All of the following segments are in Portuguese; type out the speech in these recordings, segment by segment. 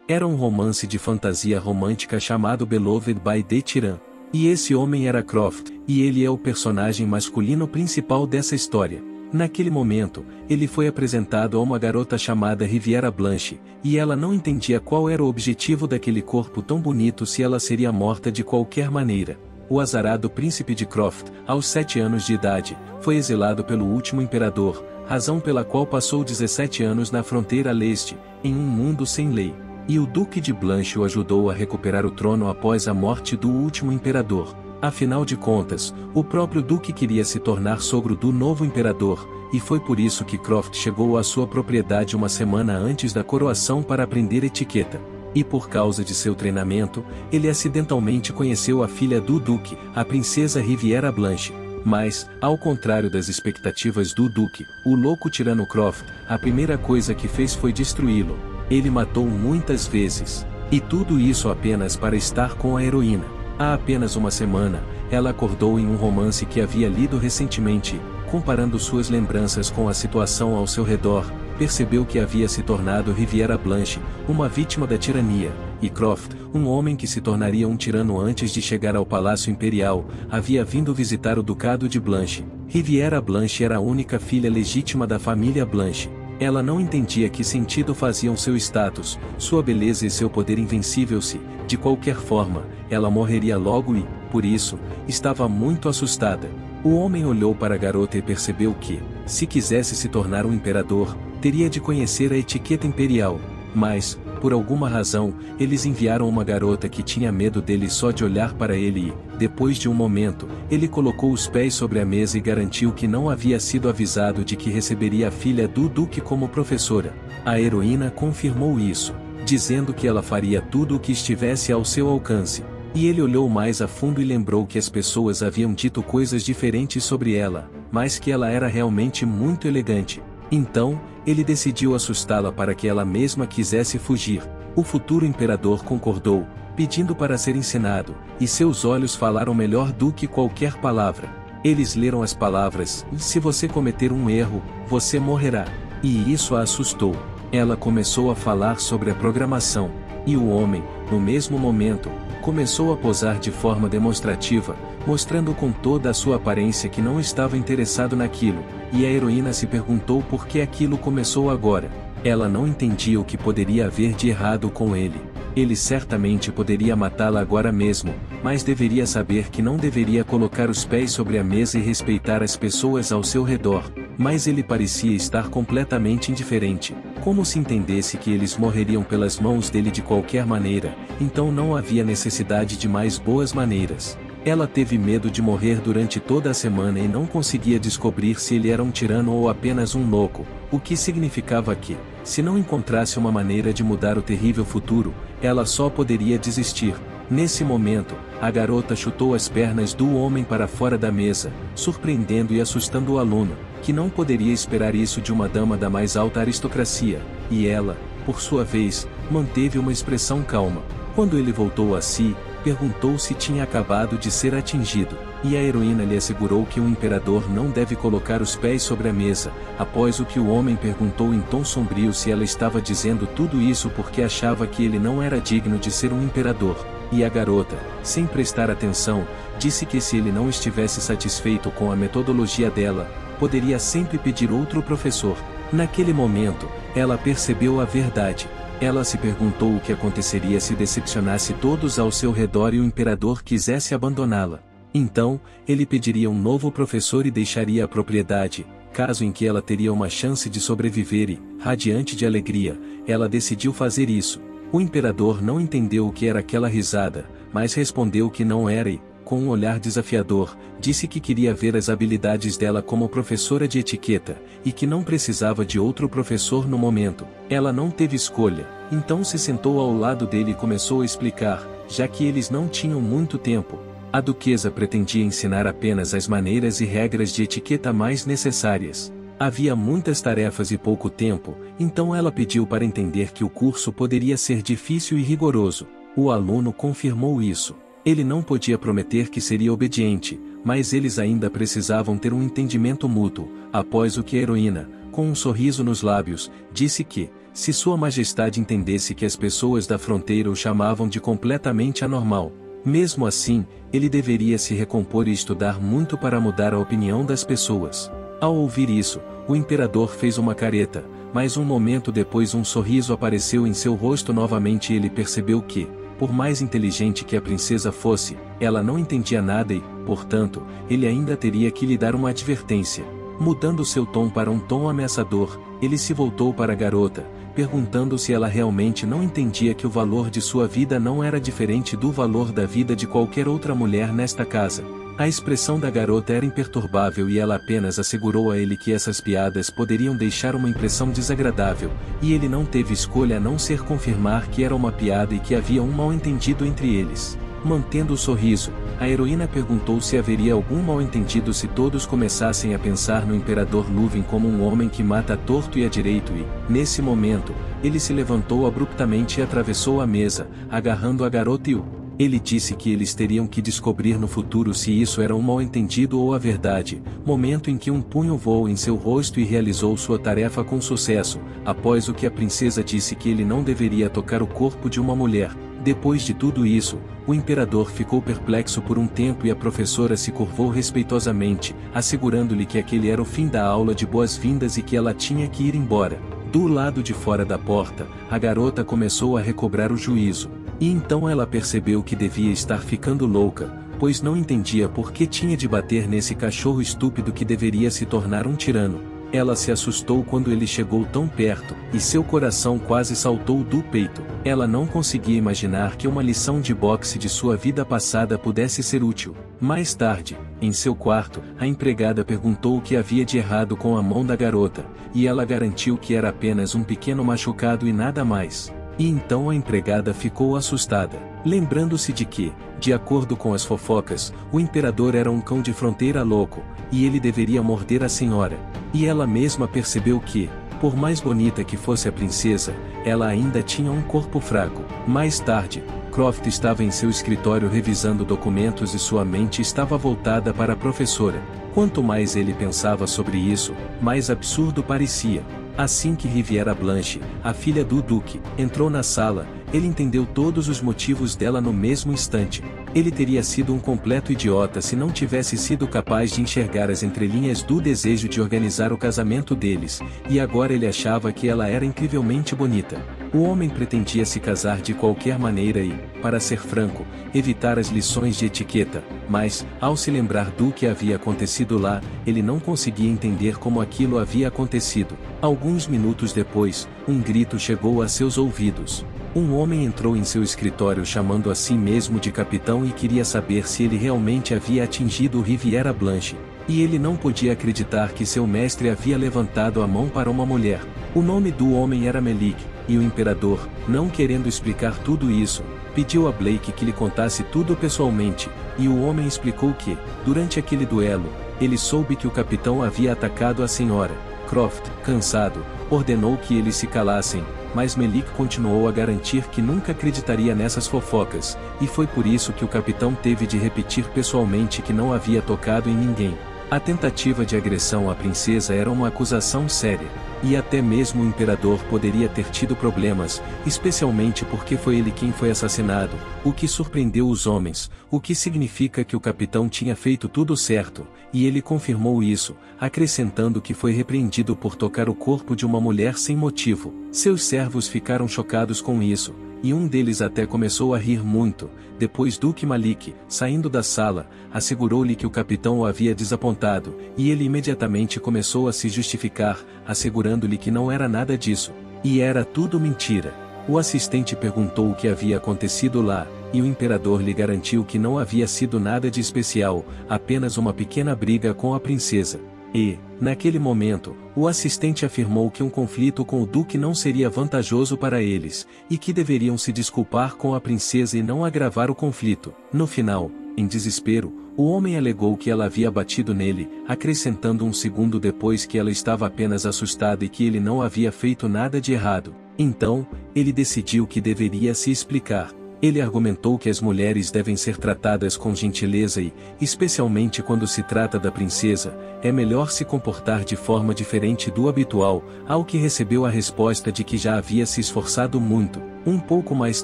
Era um romance de fantasia romântica chamado Beloved by the Tyrann. E esse homem era Croft, e ele é o personagem masculino principal dessa história. Naquele momento, ele foi apresentado a uma garota chamada Riviera Blanche, e ela não entendia qual era o objetivo daquele corpo tão bonito se ela seria morta de qualquer maneira. O azarado príncipe de Croft, aos 7 anos de idade, foi exilado pelo último imperador, razão pela qual passou 17 anos na fronteira leste, em um mundo sem lei. E o Duque de Blanche o ajudou a recuperar o trono após a morte do último imperador. Afinal de contas, o próprio Duque queria se tornar sogro do novo imperador, e foi por isso que Croft chegou à sua propriedade uma semana antes da coroação para aprender etiqueta. E por causa de seu treinamento, ele acidentalmente conheceu a filha do Duque, a princesa Riviera Blanche. Mas, ao contrário das expectativas do Duque, o louco tirano Croft, a primeira coisa que fez foi destruí-lo. Ele matou muitas vezes. E tudo isso apenas para estar com a heroína. Há apenas uma semana, ela acordou em um romance que havia lido recentemente, comparando suas lembranças com a situação ao seu redor, percebeu que havia se tornado Riviera Blanche, uma vítima da tirania, e Croft, um homem que se tornaria um tirano antes de chegar ao Palácio Imperial, havia vindo visitar o Ducado de Blanche. Riviera Blanche era a única filha legítima da família Blanche. Ela não entendia que sentido faziam seu status, sua beleza e seu poder invencível se, de qualquer forma, ela morreria logo e, por isso, estava muito assustada. O homem olhou para a garota e percebeu que, se quisesse se tornar um imperador, teria de conhecer a etiqueta imperial. Mas, por alguma razão, eles enviaram uma garota que tinha medo dele só de olhar para ele e, depois de um momento, ele colocou os pés sobre a mesa e garantiu que não havia sido avisado de que receberia a filha do Duque como professora. A heroína confirmou isso, dizendo que ela faria tudo o que estivesse ao seu alcance. E ele olhou mais a fundo e lembrou que as pessoas haviam dito coisas diferentes sobre ela, mas que ela era realmente muito elegante. Então, ele decidiu assustá-la para que ela mesma quisesse fugir. O futuro imperador concordou, pedindo para ser ensinado, e seus olhos falaram melhor do que qualquer palavra. Eles leram as palavras: "Se você cometer um erro, você morrerá." E isso a assustou. Ela começou a falar sobre a programação, e o homem, no mesmo momento, começou a posar de forma demonstrativa, mostrando com toda a sua aparência que não estava interessado naquilo, e a heroína se perguntou por que aquilo começou agora. Ela não entendia o que poderia haver de errado com ele. Ele certamente poderia matá-la agora mesmo, mas deveria saber que não deveria colocar os pés sobre a mesa e respeitar as pessoas ao seu redor. Mas ele parecia estar completamente indiferente, como se entendesse que eles morreriam pelas mãos dele de qualquer maneira, então não havia necessidade de mais boas maneiras. Ela teve medo de morrer durante toda a semana e não conseguia descobrir se ele era um tirano ou apenas um louco, o que significava que, se não encontrasse uma maneira de mudar o terrível futuro, ela só poderia desistir. Nesse momento, a garota chutou as pernas do homem para fora da mesa, surpreendendo e assustando o aluno, que não poderia esperar isso de uma dama da mais alta aristocracia, e ela, por sua vez, manteve uma expressão calma. Quando ele voltou a si, perguntou se tinha acabado de ser atingido, e a heroína lhe assegurou que um imperador não deve colocar os pés sobre a mesa, após o que o homem perguntou em tom sombrio se ela estava dizendo tudo isso porque achava que ele não era digno de ser um imperador, e a garota, sem prestar atenção, disse que se ele não estivesse satisfeito com a metodologia dela, poderia sempre pedir outro professor. Naquele momento, ela percebeu a verdade. Ela se perguntou o que aconteceria se decepcionasse todos ao seu redor e o imperador quisesse abandoná-la. Então, ele pediria um novo professor e deixaria a propriedade, caso em que ela teria uma chance de sobreviver e, radiante de alegria, ela decidiu fazer isso. O imperador não entendeu o que era aquela risada, mas respondeu que não era e, com um olhar desafiador, disse que queria ver as habilidades dela como professora de etiqueta, e que não precisava de outro professor no momento. Ela não teve escolha, então se sentou ao lado dele e começou a explicar, já que eles não tinham muito tempo. A duquesa pretendia ensinar apenas as maneiras e regras de etiqueta mais necessárias. Havia muitas tarefas e pouco tempo, então ela pediu para entender que o curso poderia ser difícil e rigoroso. O aluno confirmou isso. Ele não podia prometer que seria obediente, mas eles ainda precisavam ter um entendimento mútuo, após o que a heroína, com um sorriso nos lábios, disse que, Se Sua Majestade entendesse que as pessoas da fronteira o chamavam de completamente anormal, mesmo assim, ele deveria se recompor e estudar muito para mudar a opinião das pessoas. Ao ouvir isso, o imperador fez uma careta, mas um momento depois um sorriso apareceu em seu rosto novamente e ele percebeu que, por mais inteligente que a princesa fosse, ela não entendia nada e, portanto, ele ainda teria que lhe dar uma advertência. Mudando seu tom para um tom ameaçador, ele se voltou para a garota, perguntando se ela realmente não entendia que o valor de sua vida não era diferente do valor da vida de qualquer outra mulher nesta casa. A expressão da garota era imperturbável e ela apenas assegurou a ele que essas piadas poderiam deixar uma impressão desagradável, e ele não teve escolha a não ser confirmar que era uma piada e que havia um mal-entendido entre eles. Mantendo o sorriso, a heroína perguntou se haveria algum mal-entendido se todos começassem a pensar no Imperador Lúthien como um homem que mata a torto e a direito e, nesse momento, ele se levantou abruptamente e atravessou a mesa, agarrando a garota e ele disse que eles teriam que descobrir no futuro se isso era um mal-entendido ou a verdade, momento em que um punho voou em seu rosto e realizou sua tarefa com sucesso, após o que a princesa disse que ele não deveria tocar o corpo de uma mulher. Depois de tudo isso, o imperador ficou perplexo por um tempo e a professora se curvou respeitosamente, assegurando-lhe que aquele era o fim da aula de boas-vindas e que ela tinha que ir embora. Do lado de fora da porta, a garota começou a recobrar o juízo. E então ela percebeu que devia estar ficando louca, pois não entendia por que tinha de bater nesse cachorro estúpido que deveria se tornar um tirano. Ela se assustou quando ele chegou tão perto, e seu coração quase saltou do peito. Ela não conseguia imaginar que uma lição de boxe de sua vida passada pudesse ser útil. Mais tarde, em seu quarto, a empregada perguntou o que havia de errado com a mão da garota, e ela garantiu que era apenas um pequeno machucado e nada mais. E então a empregada ficou assustada, lembrando-se de que, de acordo com as fofocas, o imperador era um cão de fronteira louco, e ele deveria morder a senhora. E ela mesma percebeu que, por mais bonita que fosse a princesa, ela ainda tinha um corpo fraco. Mais tarde, Croft estava em seu escritório revisando documentos e sua mente estava voltada para a professora. Quanto mais ele pensava sobre isso, mais absurdo parecia. Assim que Riviera Blanche, a filha do Duque, entrou na sala, ele entendeu todos os motivos dela no mesmo instante. Ele teria sido um completo idiota se não tivesse sido capaz de enxergar as entrelinhas do desejo de organizar o casamento deles, e agora ele achava que ela era incrivelmente bonita. O homem pretendia se casar de qualquer maneira e, para ser franco, evitar as lições de etiqueta, mas, ao se lembrar do que havia acontecido lá, ele não conseguia entender como aquilo havia acontecido. Alguns minutos depois, um grito chegou a seus ouvidos. Um homem entrou em seu escritório chamando a si mesmo de capitão e queria saber se ele realmente havia atingido Riviera Blanche. E ele não podia acreditar que seu mestre havia levantado a mão para uma mulher. O nome do homem era Melik, e o imperador, não querendo explicar tudo isso, pediu a Blake que lhe contasse tudo pessoalmente, e o homem explicou que, durante aquele duelo, ele soube que o capitão havia atacado a senhora. Croft, cansado, ordenou que eles se calassem, mas Melik continuou a garantir que nunca acreditaria nessas fofocas, e foi por isso que o capitão teve de repetir pessoalmente que não havia tocado em ninguém. A tentativa de agressão à princesa era uma acusação séria, e até mesmo o imperador poderia ter tido problemas, especialmente porque foi ele quem foi assassinado, o que surpreendeu os homens, o que significa que o capitão tinha feito tudo certo, e ele confirmou isso, acrescentando que foi repreendido por tocar o corpo de uma mulher sem motivo. Seus servos ficaram chocados com isso, e um deles até começou a rir muito. Depois Duque Malik, saindo da sala, assegurou-lhe que o capitão o havia desapontado, e ele imediatamente começou a se justificar, assegurando-lhe que não era nada disso, e era tudo mentira. O assistente perguntou o que havia acontecido lá, e o imperador lhe garantiu que não havia sido nada de especial, apenas uma pequena briga com a princesa. E, naquele momento, o assistente afirmou que um conflito com o duque não seria vantajoso para eles, e que deveriam se desculpar com a princesa e não agravar o conflito. No final, em desespero, o homem alegou que ela havia batido nele, acrescentando um segundo depois que ela estava apenas assustada e que ele não havia feito nada de errado. Então, ele decidiu que deveria se explicar. Ele argumentou que as mulheres devem ser tratadas com gentileza e, especialmente quando se trata da princesa, é melhor se comportar de forma diferente do habitual, ao que recebeu a resposta de que já havia se esforçado muito. Um pouco mais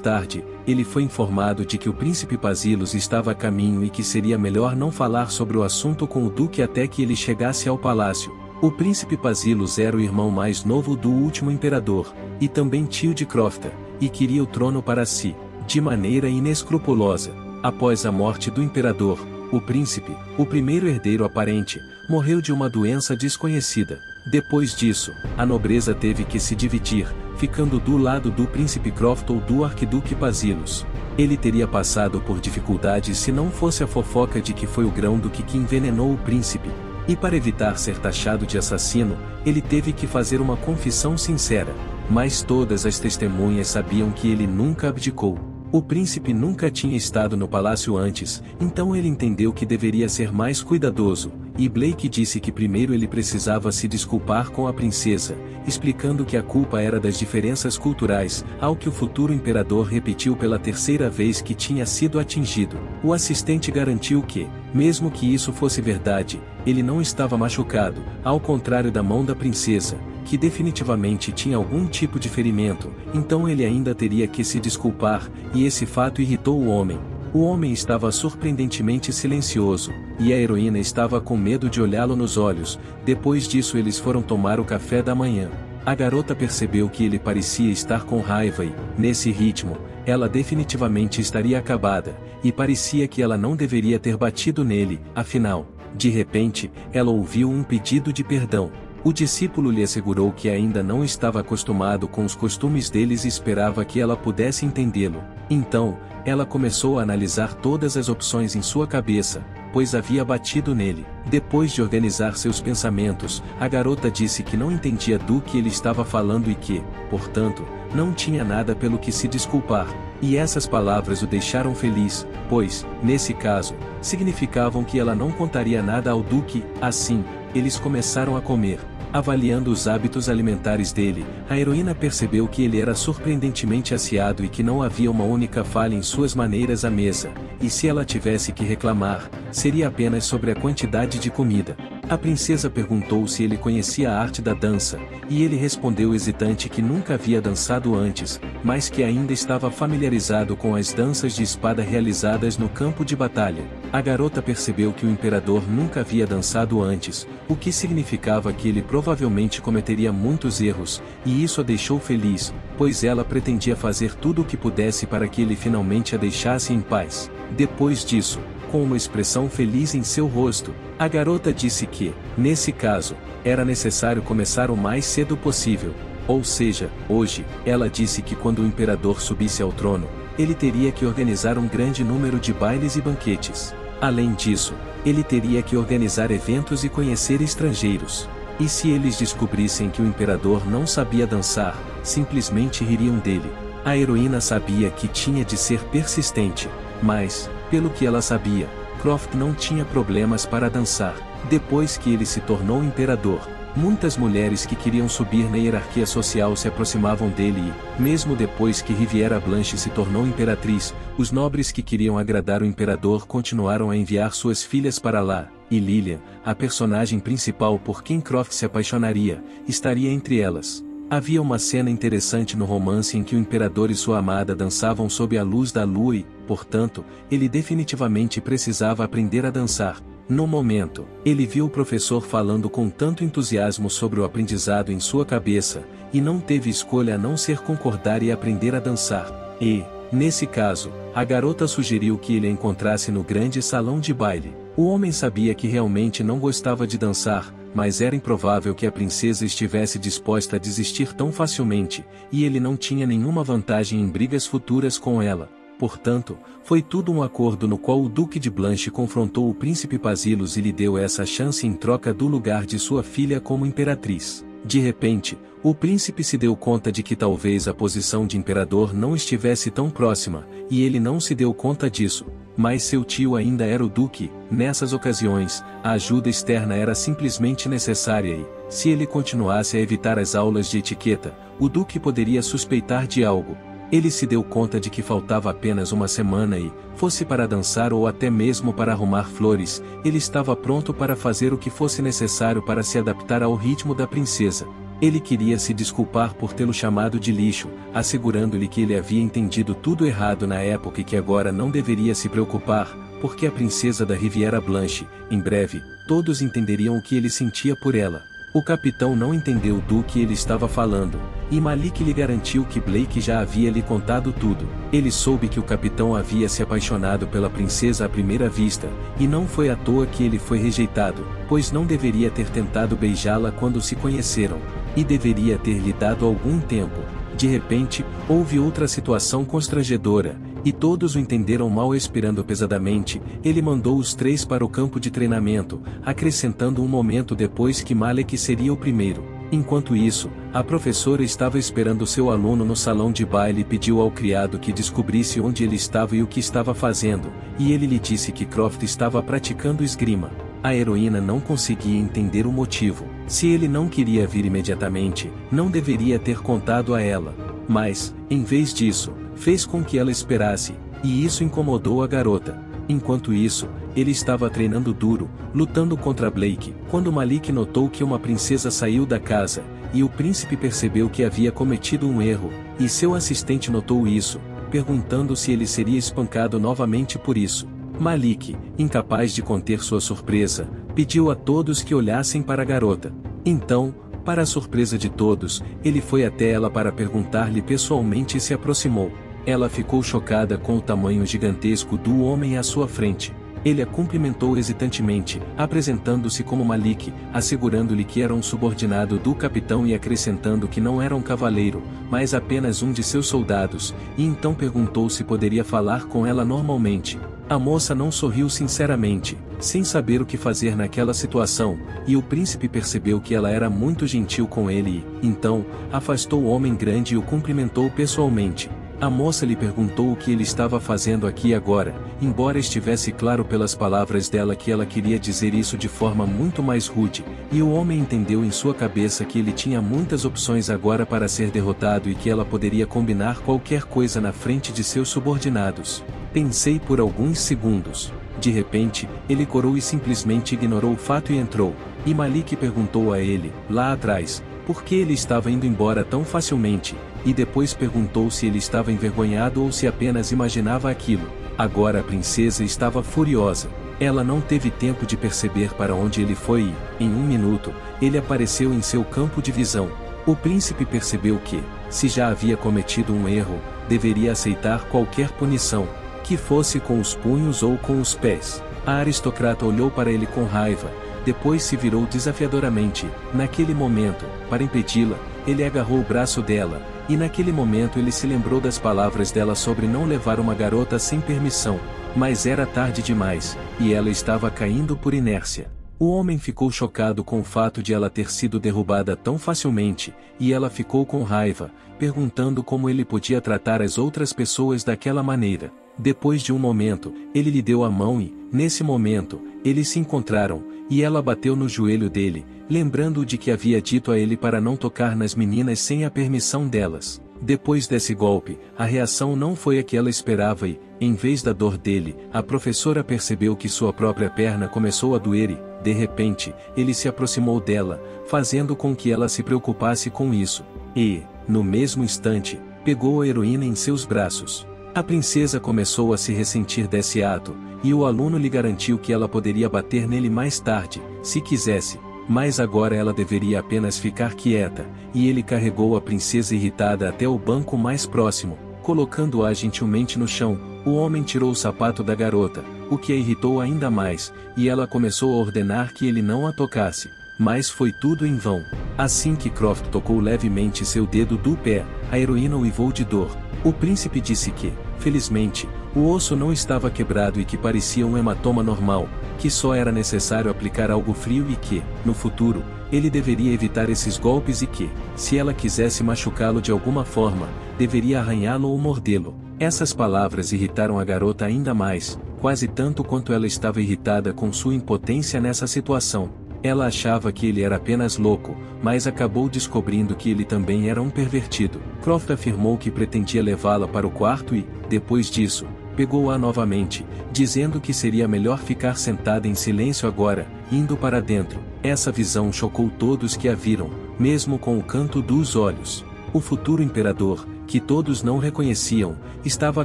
tarde, ele foi informado de que o príncipe Basilos estava a caminho e que seria melhor não falar sobre o assunto com o duque até que ele chegasse ao palácio. O príncipe Basilos era o irmão mais novo do último imperador, e também tio de Crofta, e queria o trono para si, de maneira inescrupulosa. Após a morte do imperador, o príncipe, o primeiro herdeiro aparente, morreu de uma doença desconhecida. Depois disso, a nobreza teve que se dividir, ficando do lado do príncipe Croft ou do arquiduque Basilos. Ele teria passado por dificuldades se não fosse a fofoca de que foi o grão-duque que envenenou o príncipe. E para evitar ser taxado de assassino, ele teve que fazer uma confissão sincera. Mas todas as testemunhas sabiam que ele nunca abdicou. O príncipe nunca tinha estado no palácio antes, então ele entendeu que deveria ser mais cuidadoso, e Blake disse que primeiro ele precisava se desculpar com a princesa, explicando que a culpa era das diferenças culturais, ao que o futuro imperador repetiu pela terceira vez que tinha sido atingido. O assistente garantiu que, mesmo que isso fosse verdade, ele não estava machucado, ao contrário da mão da princesa, que definitivamente tinha algum tipo de ferimento, então ele ainda teria que se desculpar, e esse fato irritou o homem. O homem estava surpreendentemente silencioso, e a heroína estava com medo de olhá-lo nos olhos. Depois disso eles foram tomar o café da manhã. A garota percebeu que ele parecia estar com raiva e, nesse ritmo, ela definitivamente estaria acabada, e parecia que ela não deveria ter batido nele, afinal. De repente, ela ouviu um pedido de perdão. O discípulo lhe assegurou que ainda não estava acostumado com os costumes deles e esperava que ela pudesse entendê-lo. Então, ela começou a analisar todas as opções em sua cabeça, pois havia batido nele. Depois de organizar seus pensamentos, a garota disse que não entendia do que ele estava falando e que, portanto, não tinha nada pelo que se desculpar. E essas palavras o deixaram feliz, pois, nesse caso, significavam que ela não contaria nada ao duque. Assim, eles começaram a comer. Avaliando os hábitos alimentares dele, a heroína percebeu que ele era surpreendentemente aciado e que não havia uma única falha em suas maneiras à mesa, e se ela tivesse que reclamar, seria apenas sobre a quantidade de comida. A princesa perguntou se ele conhecia a arte da dança, e ele respondeu hesitante que nunca havia dançado antes, mas que ainda estava familiarizado com as danças de espada realizadas no campo de batalha. A garota percebeu que o imperador nunca havia dançado antes, o que significava que ele provavelmente cometeria muitos erros, e isso a deixou feliz, pois ela pretendia fazer tudo o que pudesse para que ele finalmente a deixasse em paz. Depois disso, com uma expressão feliz em seu rosto, a garota disse que, nesse caso, era necessário começar o mais cedo possível. Ou seja, hoje, ela disse que quando o imperador subisse ao trono, ele teria que organizar um grande número de bailes e banquetes. Além disso, ele teria que organizar eventos e conhecer estrangeiros. E se eles descobrissem que o imperador não sabia dançar, simplesmente ririam dele. A heroína sabia que tinha de ser persistente, mas, pelo que ela sabia, Croft não tinha problemas para dançar. Depois que ele se tornou imperador, muitas mulheres que queriam subir na hierarquia social se aproximavam dele e, mesmo depois que Riviera Blanche se tornou imperatriz, os nobres que queriam agradar o imperador continuaram a enviar suas filhas para lá, e Lilian, a personagem principal por quem Croft se apaixonaria, estaria entre elas. Havia uma cena interessante no romance em que o imperador e sua amada dançavam sob a luz da lua e, portanto, ele definitivamente precisava aprender a dançar. No momento, ele viu o professor falando com tanto entusiasmo sobre o aprendizado em sua cabeça, e não teve escolha a não ser concordar e aprender a dançar. E, nesse caso, a garota sugeriu que ele a encontrasse no grande salão de baile. O homem sabia que realmente não gostava de dançar, mas era improvável que a princesa estivesse disposta a desistir tão facilmente, e ele não tinha nenhuma vantagem em brigas futuras com ela. Portanto, foi tudo um acordo no qual o Duque de Blanche confrontou o príncipe Basilos e lhe deu essa chance em troca do lugar de sua filha como imperatriz. De repente, o príncipe se deu conta de que talvez a posição de imperador não estivesse tão próxima, e ele não se deu conta disso. Mas seu tio ainda era o duque. Nessas ocasiões, a ajuda externa era simplesmente necessária e, se ele continuasse a evitar as aulas de etiqueta, o duque poderia suspeitar de algo. Ele se deu conta de que faltava apenas uma semana e, fosse para dançar ou até mesmo para arrumar flores, ele estava pronto para fazer o que fosse necessário para se adaptar ao ritmo da princesa. Ele queria se desculpar por tê-lo chamado de lixo, assegurando-lhe que ele havia entendido tudo errado na época e que agora não deveria se preocupar, porque a princesa da Riviera Blanche, em breve, todos entenderiam o que ele sentia por ela. O capitão não entendeu do que ele estava falando, e Malik lhe garantiu que Blake já havia lhe contado tudo. Ele soube que o capitão havia se apaixonado pela princesa à primeira vista, e não foi à toa que ele foi rejeitado, pois não deveria ter tentado beijá-la quando se conheceram, e deveria ter lhe dado algum tempo. De repente, houve outra situação constrangedora, e todos o entenderam mal. Expirando pesadamente, ele mandou os três para o campo de treinamento, acrescentando um momento depois que Malek seria o primeiro. Enquanto isso, a professora estava esperando seu aluno no salão de baile e pediu ao criado que descobrisse onde ele estava e o que estava fazendo, e ele lhe disse que Croft estava praticando esgrima. A heroína não conseguia entender o motivo. Se ele não queria vir imediatamente, não deveria ter contado a ela. Mas, em vez disso, fez com que ela esperasse, e isso incomodou a garota. Enquanto isso, ele estava treinando duro, lutando contra Blake, quando Malik notou que uma princesa saiu da casa, e o príncipe percebeu que havia cometido um erro, e seu assistente notou isso, perguntando se ele seria espancado novamente por isso. Malik, incapaz de conter sua surpresa, pediu a todos que olhassem para a garota. Então, para a surpresa de todos, ele foi até ela para perguntar-lhe pessoalmente e se aproximou. Ela ficou chocada com o tamanho gigantesco do homem à sua frente. Ele a cumprimentou hesitantemente, apresentando-se como Malik, assegurando-lhe que era um subordinado do capitão e acrescentando que não era um cavaleiro, mas apenas um de seus soldados, e então perguntou se poderia falar com ela normalmente. A moça não sorriu sinceramente, sem saber o que fazer naquela situação, e o príncipe percebeu que ela era muito gentil com ele e, então, afastou o homem grande e o cumprimentou pessoalmente. A moça lhe perguntou o que ele estava fazendo aqui agora, embora estivesse claro pelas palavras dela que ela queria dizer isso de forma muito mais rude, e o homem entendeu em sua cabeça que ele tinha muitas opções agora para ser derrotado e que ela poderia combinar qualquer coisa na frente de seus subordinados. Pensei por alguns segundos. De repente, ele corou e simplesmente ignorou o fato e entrou, e Malik perguntou a ele, lá atrás, por que ele estava indo embora tão facilmente, e depois perguntou se ele estava envergonhado ou se apenas imaginava aquilo. Agora a princesa estava furiosa. Ela não teve tempo de perceber para onde ele foi e, em um minuto, ele apareceu em seu campo de visão. O príncipe percebeu que, se já havia cometido um erro, deveria aceitar qualquer punição, que fosse com os punhos ou com os pés. A aristocrata olhou para ele com raiva, depois se virou desafiadoramente. Naquele momento, para impedi-la, ele agarrou o braço dela, e naquele momento ele se lembrou das palavras dela sobre não levar uma garota sem permissão. Mas era tarde demais, e ela estava caindo por inércia. O homem ficou chocado com o fato de ela ter sido derrubada tão facilmente, e ela ficou com raiva, perguntando como ele podia tratar as outras pessoas daquela maneira. Depois de um momento, ele lhe deu a mão e, nesse momento, eles se encontraram, e ela bateu no joelho dele, lembrando-o de que havia dito a ele para não tocar nas meninas sem a permissão delas. Depois desse golpe, a reação não foi a que ela esperava e, em vez da dor dele, a professora percebeu que sua própria perna começou a doer e, de repente, ele se aproximou dela, fazendo com que ela se preocupasse com isso. E, no mesmo instante, pegou a heroína em seus braços. A princesa começou a se ressentir desse ato, e o aluno lhe garantiu que ela poderia bater nele mais tarde, se quisesse, mas agora ela deveria apenas ficar quieta, e ele carregou a princesa irritada até o banco mais próximo, colocando-a gentilmente no chão. O homem tirou o sapato da garota, o que a irritou ainda mais, e ela começou a ordenar que ele não a tocasse, mas foi tudo em vão. Assim que Croft tocou levemente seu dedo do pé, a heroína uivou de dor. O príncipe disse que, felizmente, o osso não estava quebrado e que parecia um hematoma normal, que só era necessário aplicar algo frio e que, no futuro, ele deveria evitar esses golpes e que, se ela quisesse machucá-lo de alguma forma, deveria arranhá-lo ou mordê-lo. Essas palavras irritaram a garota ainda mais, quase tanto quanto ela estava irritada com sua impotência nessa situação. Ela achava que ele era apenas louco, mas acabou descobrindo que ele também era um pervertido. Croft afirmou que pretendia levá-la para o quarto e, depois disso, pegou-a novamente, dizendo que seria melhor ficar sentada em silêncio agora, indo para dentro. Essa visão chocou todos que a viram, mesmo com o canto dos olhos. O futuro imperador, que todos não reconheciam, estava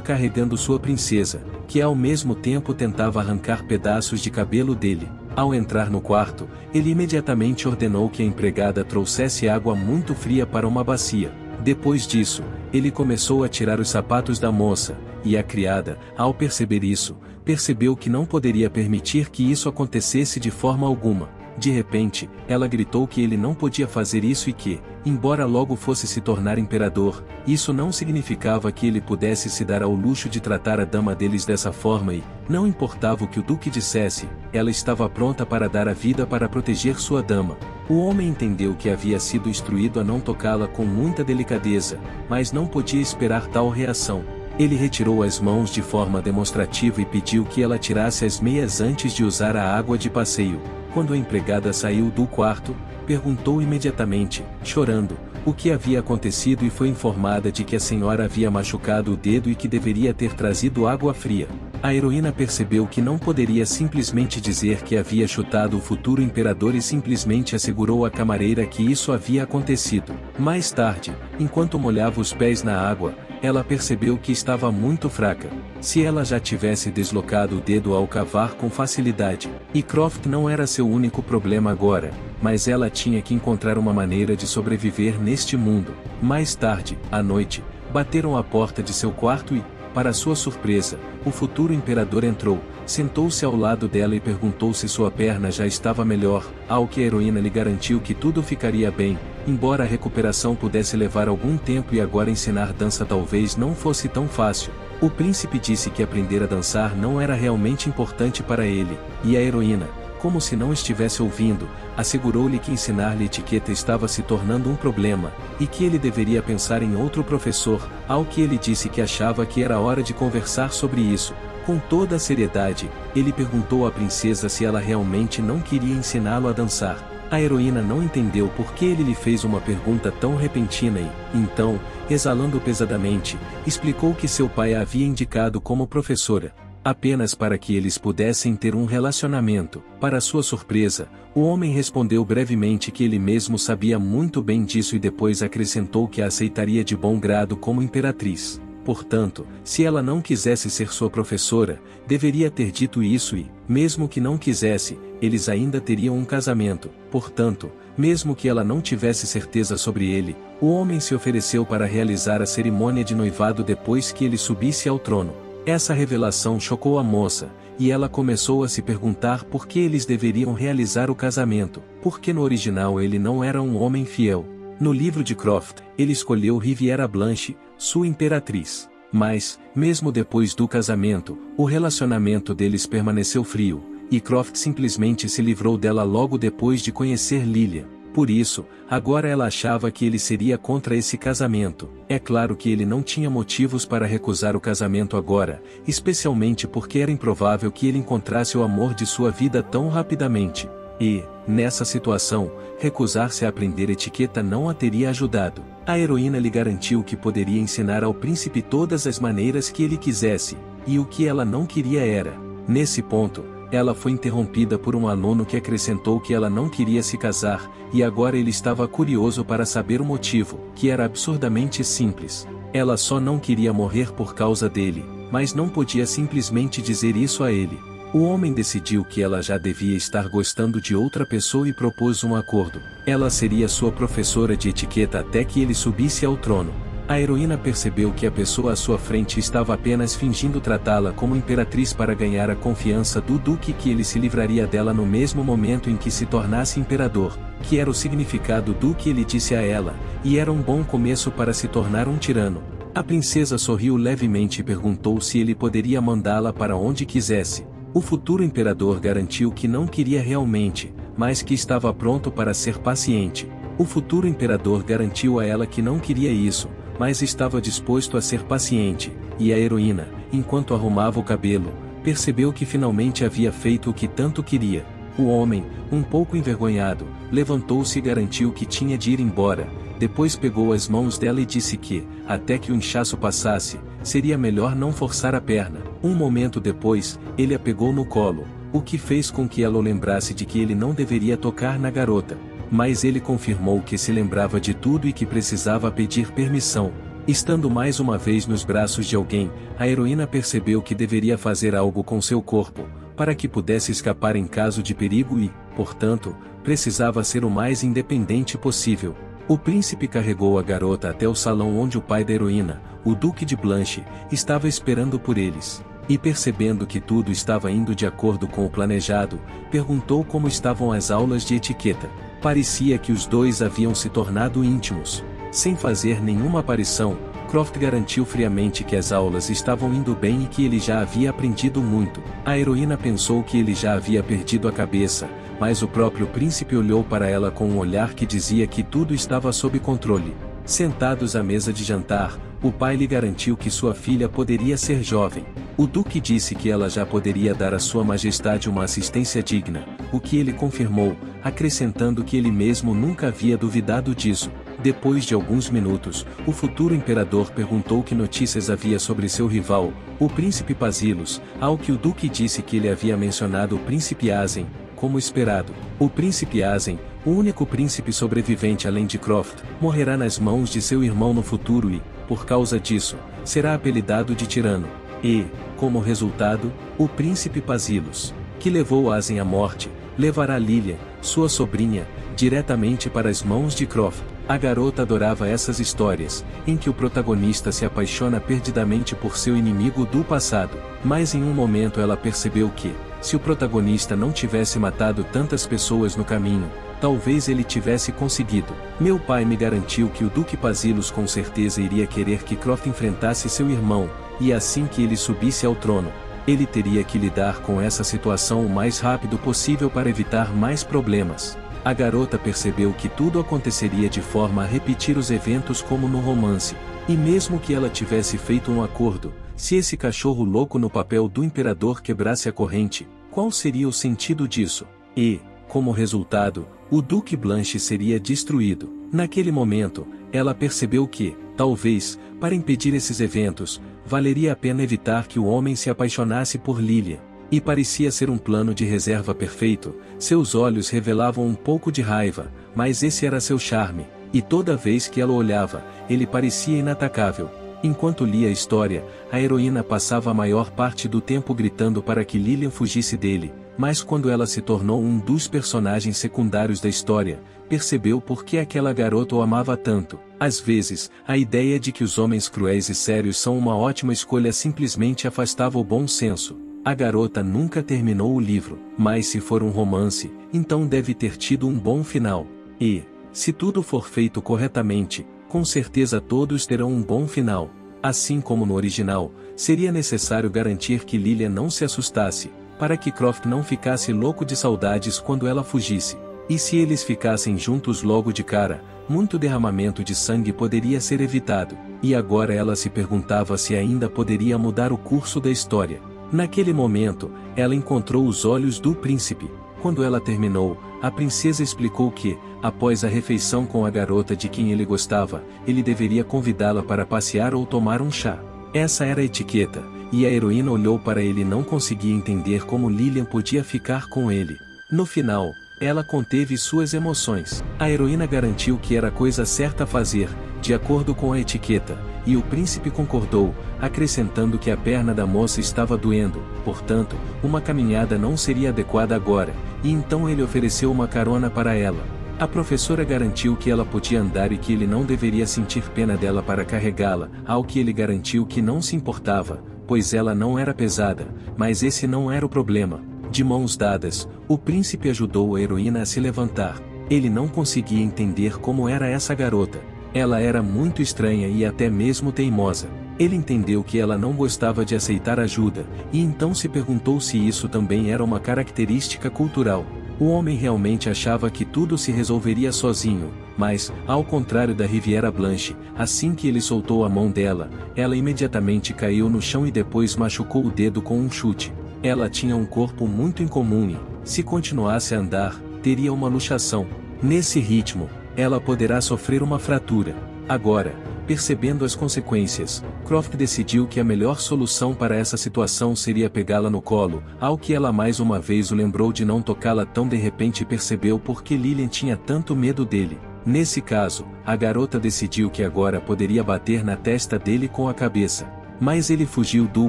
carregando sua princesa, que ao mesmo tempo tentava arrancar pedaços de cabelo dele. Ao entrar no quarto, ele imediatamente ordenou que a empregada trouxesse água muito fria para uma bacia. Depois disso, ele começou a tirar os sapatos da moça, e a criada, ao perceber isso, percebeu que não poderia permitir que isso acontecesse de forma alguma. De repente, ela gritou que ele não podia fazer isso e que, embora logo fosse se tornar imperador, isso não significava que ele pudesse se dar ao luxo de tratar a dama deles dessa forma e, não importava o que o duque dissesse, ela estava pronta para dar a vida para proteger sua dama. O homem entendeu que havia sido instruído a não tocá-la com muita delicadeza, mas não podia esperar tal reação. Ele retirou as mãos de forma demonstrativa e pediu que ela tirasse as meias antes de usar a água de passeio. Quando a empregada saiu do quarto, perguntou imediatamente, chorando, o que havia acontecido e foi informada de que a senhora havia machucado o dedo e que deveria ter trazido água fria. A heroína percebeu que não poderia simplesmente dizer que havia chutado o futuro imperador e simplesmente assegurou à camareira que isso havia acontecido. Mais tarde, enquanto molhava os pés na água, ela percebeu que estava muito fraca. Se ela já tivesse deslocado o dedo ao cavar com facilidade. E Croft não era seu único problema agora, mas ela tinha que encontrar uma maneira de sobreviver neste mundo. Mais tarde, à noite, bateram à porta de seu quarto e, para sua surpresa, o futuro imperador entrou, sentou-se ao lado dela e perguntou se sua perna já estava melhor, ao que a heroína lhe garantiu que tudo ficaria bem, embora a recuperação pudesse levar algum tempo e agora ensinar dança talvez não fosse tão fácil. O príncipe disse que aprender a dançar não era realmente importante para ele, e a heroína, como se não estivesse ouvindo, assegurou-lhe que ensinar-lhe etiqueta estava se tornando um problema, e que ele deveria pensar em outro professor, ao que ele disse que achava que era hora de conversar sobre isso. Com toda a seriedade, ele perguntou à princesa se ela realmente não queria ensiná-lo a dançar. A heroína não entendeu por que ele lhe fez uma pergunta tão repentina e, então, exalando pesadamente, explicou que seu pai a havia indicado como professora, apenas para que eles pudessem ter um relacionamento. Para sua surpresa, o homem respondeu brevemente que ele mesmo sabia muito bem disso e depois acrescentou que a aceitaria de bom grado como imperatriz. Portanto, se ela não quisesse ser sua professora, deveria ter dito isso e, mesmo que não quisesse, eles ainda teriam um casamento. Portanto, mesmo que ela não tivesse certeza sobre ele, o homem se ofereceu para realizar a cerimônia de noivado depois que ele subisse ao trono. Essa revelação chocou a moça, e ela começou a se perguntar por que eles deveriam realizar o casamento, porque no original ele não era um homem fiel. No livro de Croft, ele escolheu Riviera Blanche, sua imperatriz. Mas, mesmo depois do casamento, o relacionamento deles permaneceu frio, e Croft simplesmente se livrou dela logo depois de conhecer Lilian. Por isso, agora ela achava que ele seria contra esse casamento. É claro que ele não tinha motivos para recusar o casamento agora, especialmente porque era improvável que ele encontrasse o amor de sua vida tão rapidamente. E, nessa situação, recusar-se a aprender etiqueta não a teria ajudado. A heroína lhe garantiu que poderia ensinar ao príncipe todas as maneiras que ele quisesse, e o que ela não queria era. Nesse ponto, ela foi interrompida por um aluno que acrescentou que ela não queria se casar, e agora ele estava curioso para saber o motivo, que era absurdamente simples. Ela só não queria morrer por causa dele, mas não podia simplesmente dizer isso a ele. O homem decidiu que ela já devia estar gostando de outra pessoa e propôs um acordo. Ela seria sua professora de etiqueta até que ele subisse ao trono. A heroína percebeu que a pessoa à sua frente estava apenas fingindo tratá-la como imperatriz para ganhar a confiança do duque e que ele se livraria dela no mesmo momento em que se tornasse imperador, que era o significado do que ele disse a ela, e era um bom começo para se tornar um tirano. A princesa sorriu levemente e perguntou se ele poderia mandá-la para onde quisesse. O futuro imperador garantiu que não queria realmente, mas que estava pronto para ser paciente. O futuro imperador garantiu a ela que não queria isso, mas estava disposto a ser paciente, e a heroína, enquanto arrumava o cabelo, percebeu que finalmente havia feito o que tanto queria. O homem, um pouco envergonhado, levantou-se e garantiu que tinha de ir embora. Depois pegou as mãos dela e disse que, até que o inchaço passasse, seria melhor não forçar a perna. Um momento depois, ele a pegou no colo, o que fez com que ela o lembrasse de que ele não deveria tocar na garota. Mas ele confirmou que se lembrava de tudo e que precisava pedir permissão. Estando mais uma vez nos braços de alguém, a heroína percebeu que deveria fazer algo com seu corpo, para que pudesse escapar em caso de perigo e, portanto, precisava ser o mais independente possível. O príncipe carregou a garota até o salão onde o pai da heroína, o Duque de Blanche, estava esperando por eles. E percebendo que tudo estava indo de acordo com o planejado, perguntou como estavam as aulas de etiqueta. Parecia que os dois haviam se tornado íntimos. Sem fazer nenhuma aparição, Croft garantiu friamente que as aulas estavam indo bem e que ele já havia aprendido muito. A heroína pensou que ele já havia perdido a cabeça, mas o próprio príncipe olhou para ela com um olhar que dizia que tudo estava sob controle. Sentados à mesa de jantar, o pai lhe garantiu que sua filha poderia ser jovem. O duque disse que ela já poderia dar a sua majestade uma assistência digna, o que ele confirmou, acrescentando que ele mesmo nunca havia duvidado disso. Depois de alguns minutos, o futuro imperador perguntou que notícias havia sobre seu rival, o príncipe Pasilos, ao que o duque disse que ele havia mencionado o príncipe Asen, como esperado. O príncipe Asen, o único príncipe sobrevivente além de Croft, morrerá nas mãos de seu irmão no futuro e, por causa disso, será apelidado de tirano. E, como resultado, o príncipe Pasilos, que levou Asen à morte, levará Lilian, sua sobrinha, diretamente para as mãos de Croft. A garota adorava essas histórias, em que o protagonista se apaixona perdidamente por seu inimigo do passado, mas em um momento ela percebeu que, se o protagonista não tivesse matado tantas pessoas no caminho, talvez ele tivesse conseguido. Meu pai me garantiu que o Duque Pasilos com certeza iria querer que Croft enfrentasse seu irmão, e assim que ele subisse ao trono, ele teria que lidar com essa situação o mais rápido possível para evitar mais problemas. A garota percebeu que tudo aconteceria de forma a repetir os eventos como no romance, e mesmo que ela tivesse feito um acordo, se esse cachorro louco no papel do imperador quebrasse a corrente, qual seria o sentido disso? E, como resultado, o Duque Blanche seria destruído. Naquele momento, ela percebeu que, talvez, para impedir esses eventos, valeria a pena evitar que o homem se apaixonasse por Lilian. E parecia ser um plano de reserva perfeito. Seus olhos revelavam um pouco de raiva, mas esse era seu charme, e toda vez que ela o olhava, ele parecia inatacável. Enquanto lia a história, a heroína passava a maior parte do tempo gritando para que Lilian fugisse dele, mas quando ela se tornou um dos personagens secundários da história, percebeu por que aquela garota o amava tanto. Às vezes, a ideia de que os homens cruéis e sérios são uma ótima escolha simplesmente afastava o bom senso. A garota nunca terminou o livro, mas se for um romance, então deve ter tido um bom final. E, se tudo for feito corretamente, com certeza todos terão um bom final. Assim como no original, seria necessário garantir que Lilian não se assustasse, para que Croft não ficasse louco de saudades quando ela fugisse. E se eles ficassem juntos logo de cara, muito derramamento de sangue poderia ser evitado. E agora ela se perguntava se ainda poderia mudar o curso da história. Naquele momento, ela encontrou os olhos do príncipe. Quando ela terminou, a princesa explicou que, após a refeição com a garota de quem ele gostava, ele deveria convidá-la para passear ou tomar um chá. Essa era a etiqueta, e a heroína olhou para ele e não conseguia entender como Lilian podia ficar com ele. No final, ela conteve suas emoções. A heroína garantiu que era a coisa certa a fazer, de acordo com a etiqueta, e o príncipe concordou, acrescentando que a perna da moça estava doendo, portanto, uma caminhada não seria adequada agora, e então ele ofereceu uma carona para ela. A professora garantiu que ela podia andar e que ele não deveria sentir pena dela para carregá-la, ao que ele garantiu que não se importava, pois ela não era pesada, mas esse não era o problema. De mãos dadas, o príncipe ajudou a heroína a se levantar. Ele não conseguia entender como era essa garota. Ela era muito estranha e até mesmo teimosa. Ele entendeu que ela não gostava de aceitar ajuda, e então se perguntou se isso também era uma característica cultural. O homem realmente achava que tudo se resolveria sozinho, mas, ao contrário da Riviera Blanche, assim que ele soltou a mão dela, ela imediatamente caiu no chão e depois machucou o dedo com um chute. Ela tinha um corpo muito incomum e, Se continuasse a andar, teria uma luxação. Nesse ritmo, ela poderá sofrer uma fratura. Agora, percebendo as consequências, Croft decidiu que a melhor solução para essa situação seria pegá-la no colo, ao que ela mais uma vez o lembrou de não tocá-la tão de repente e percebeu por que Lillian tinha tanto medo dele. Nesse caso, a garota decidiu que agora poderia bater na testa dele com a cabeça. Mas ele fugiu do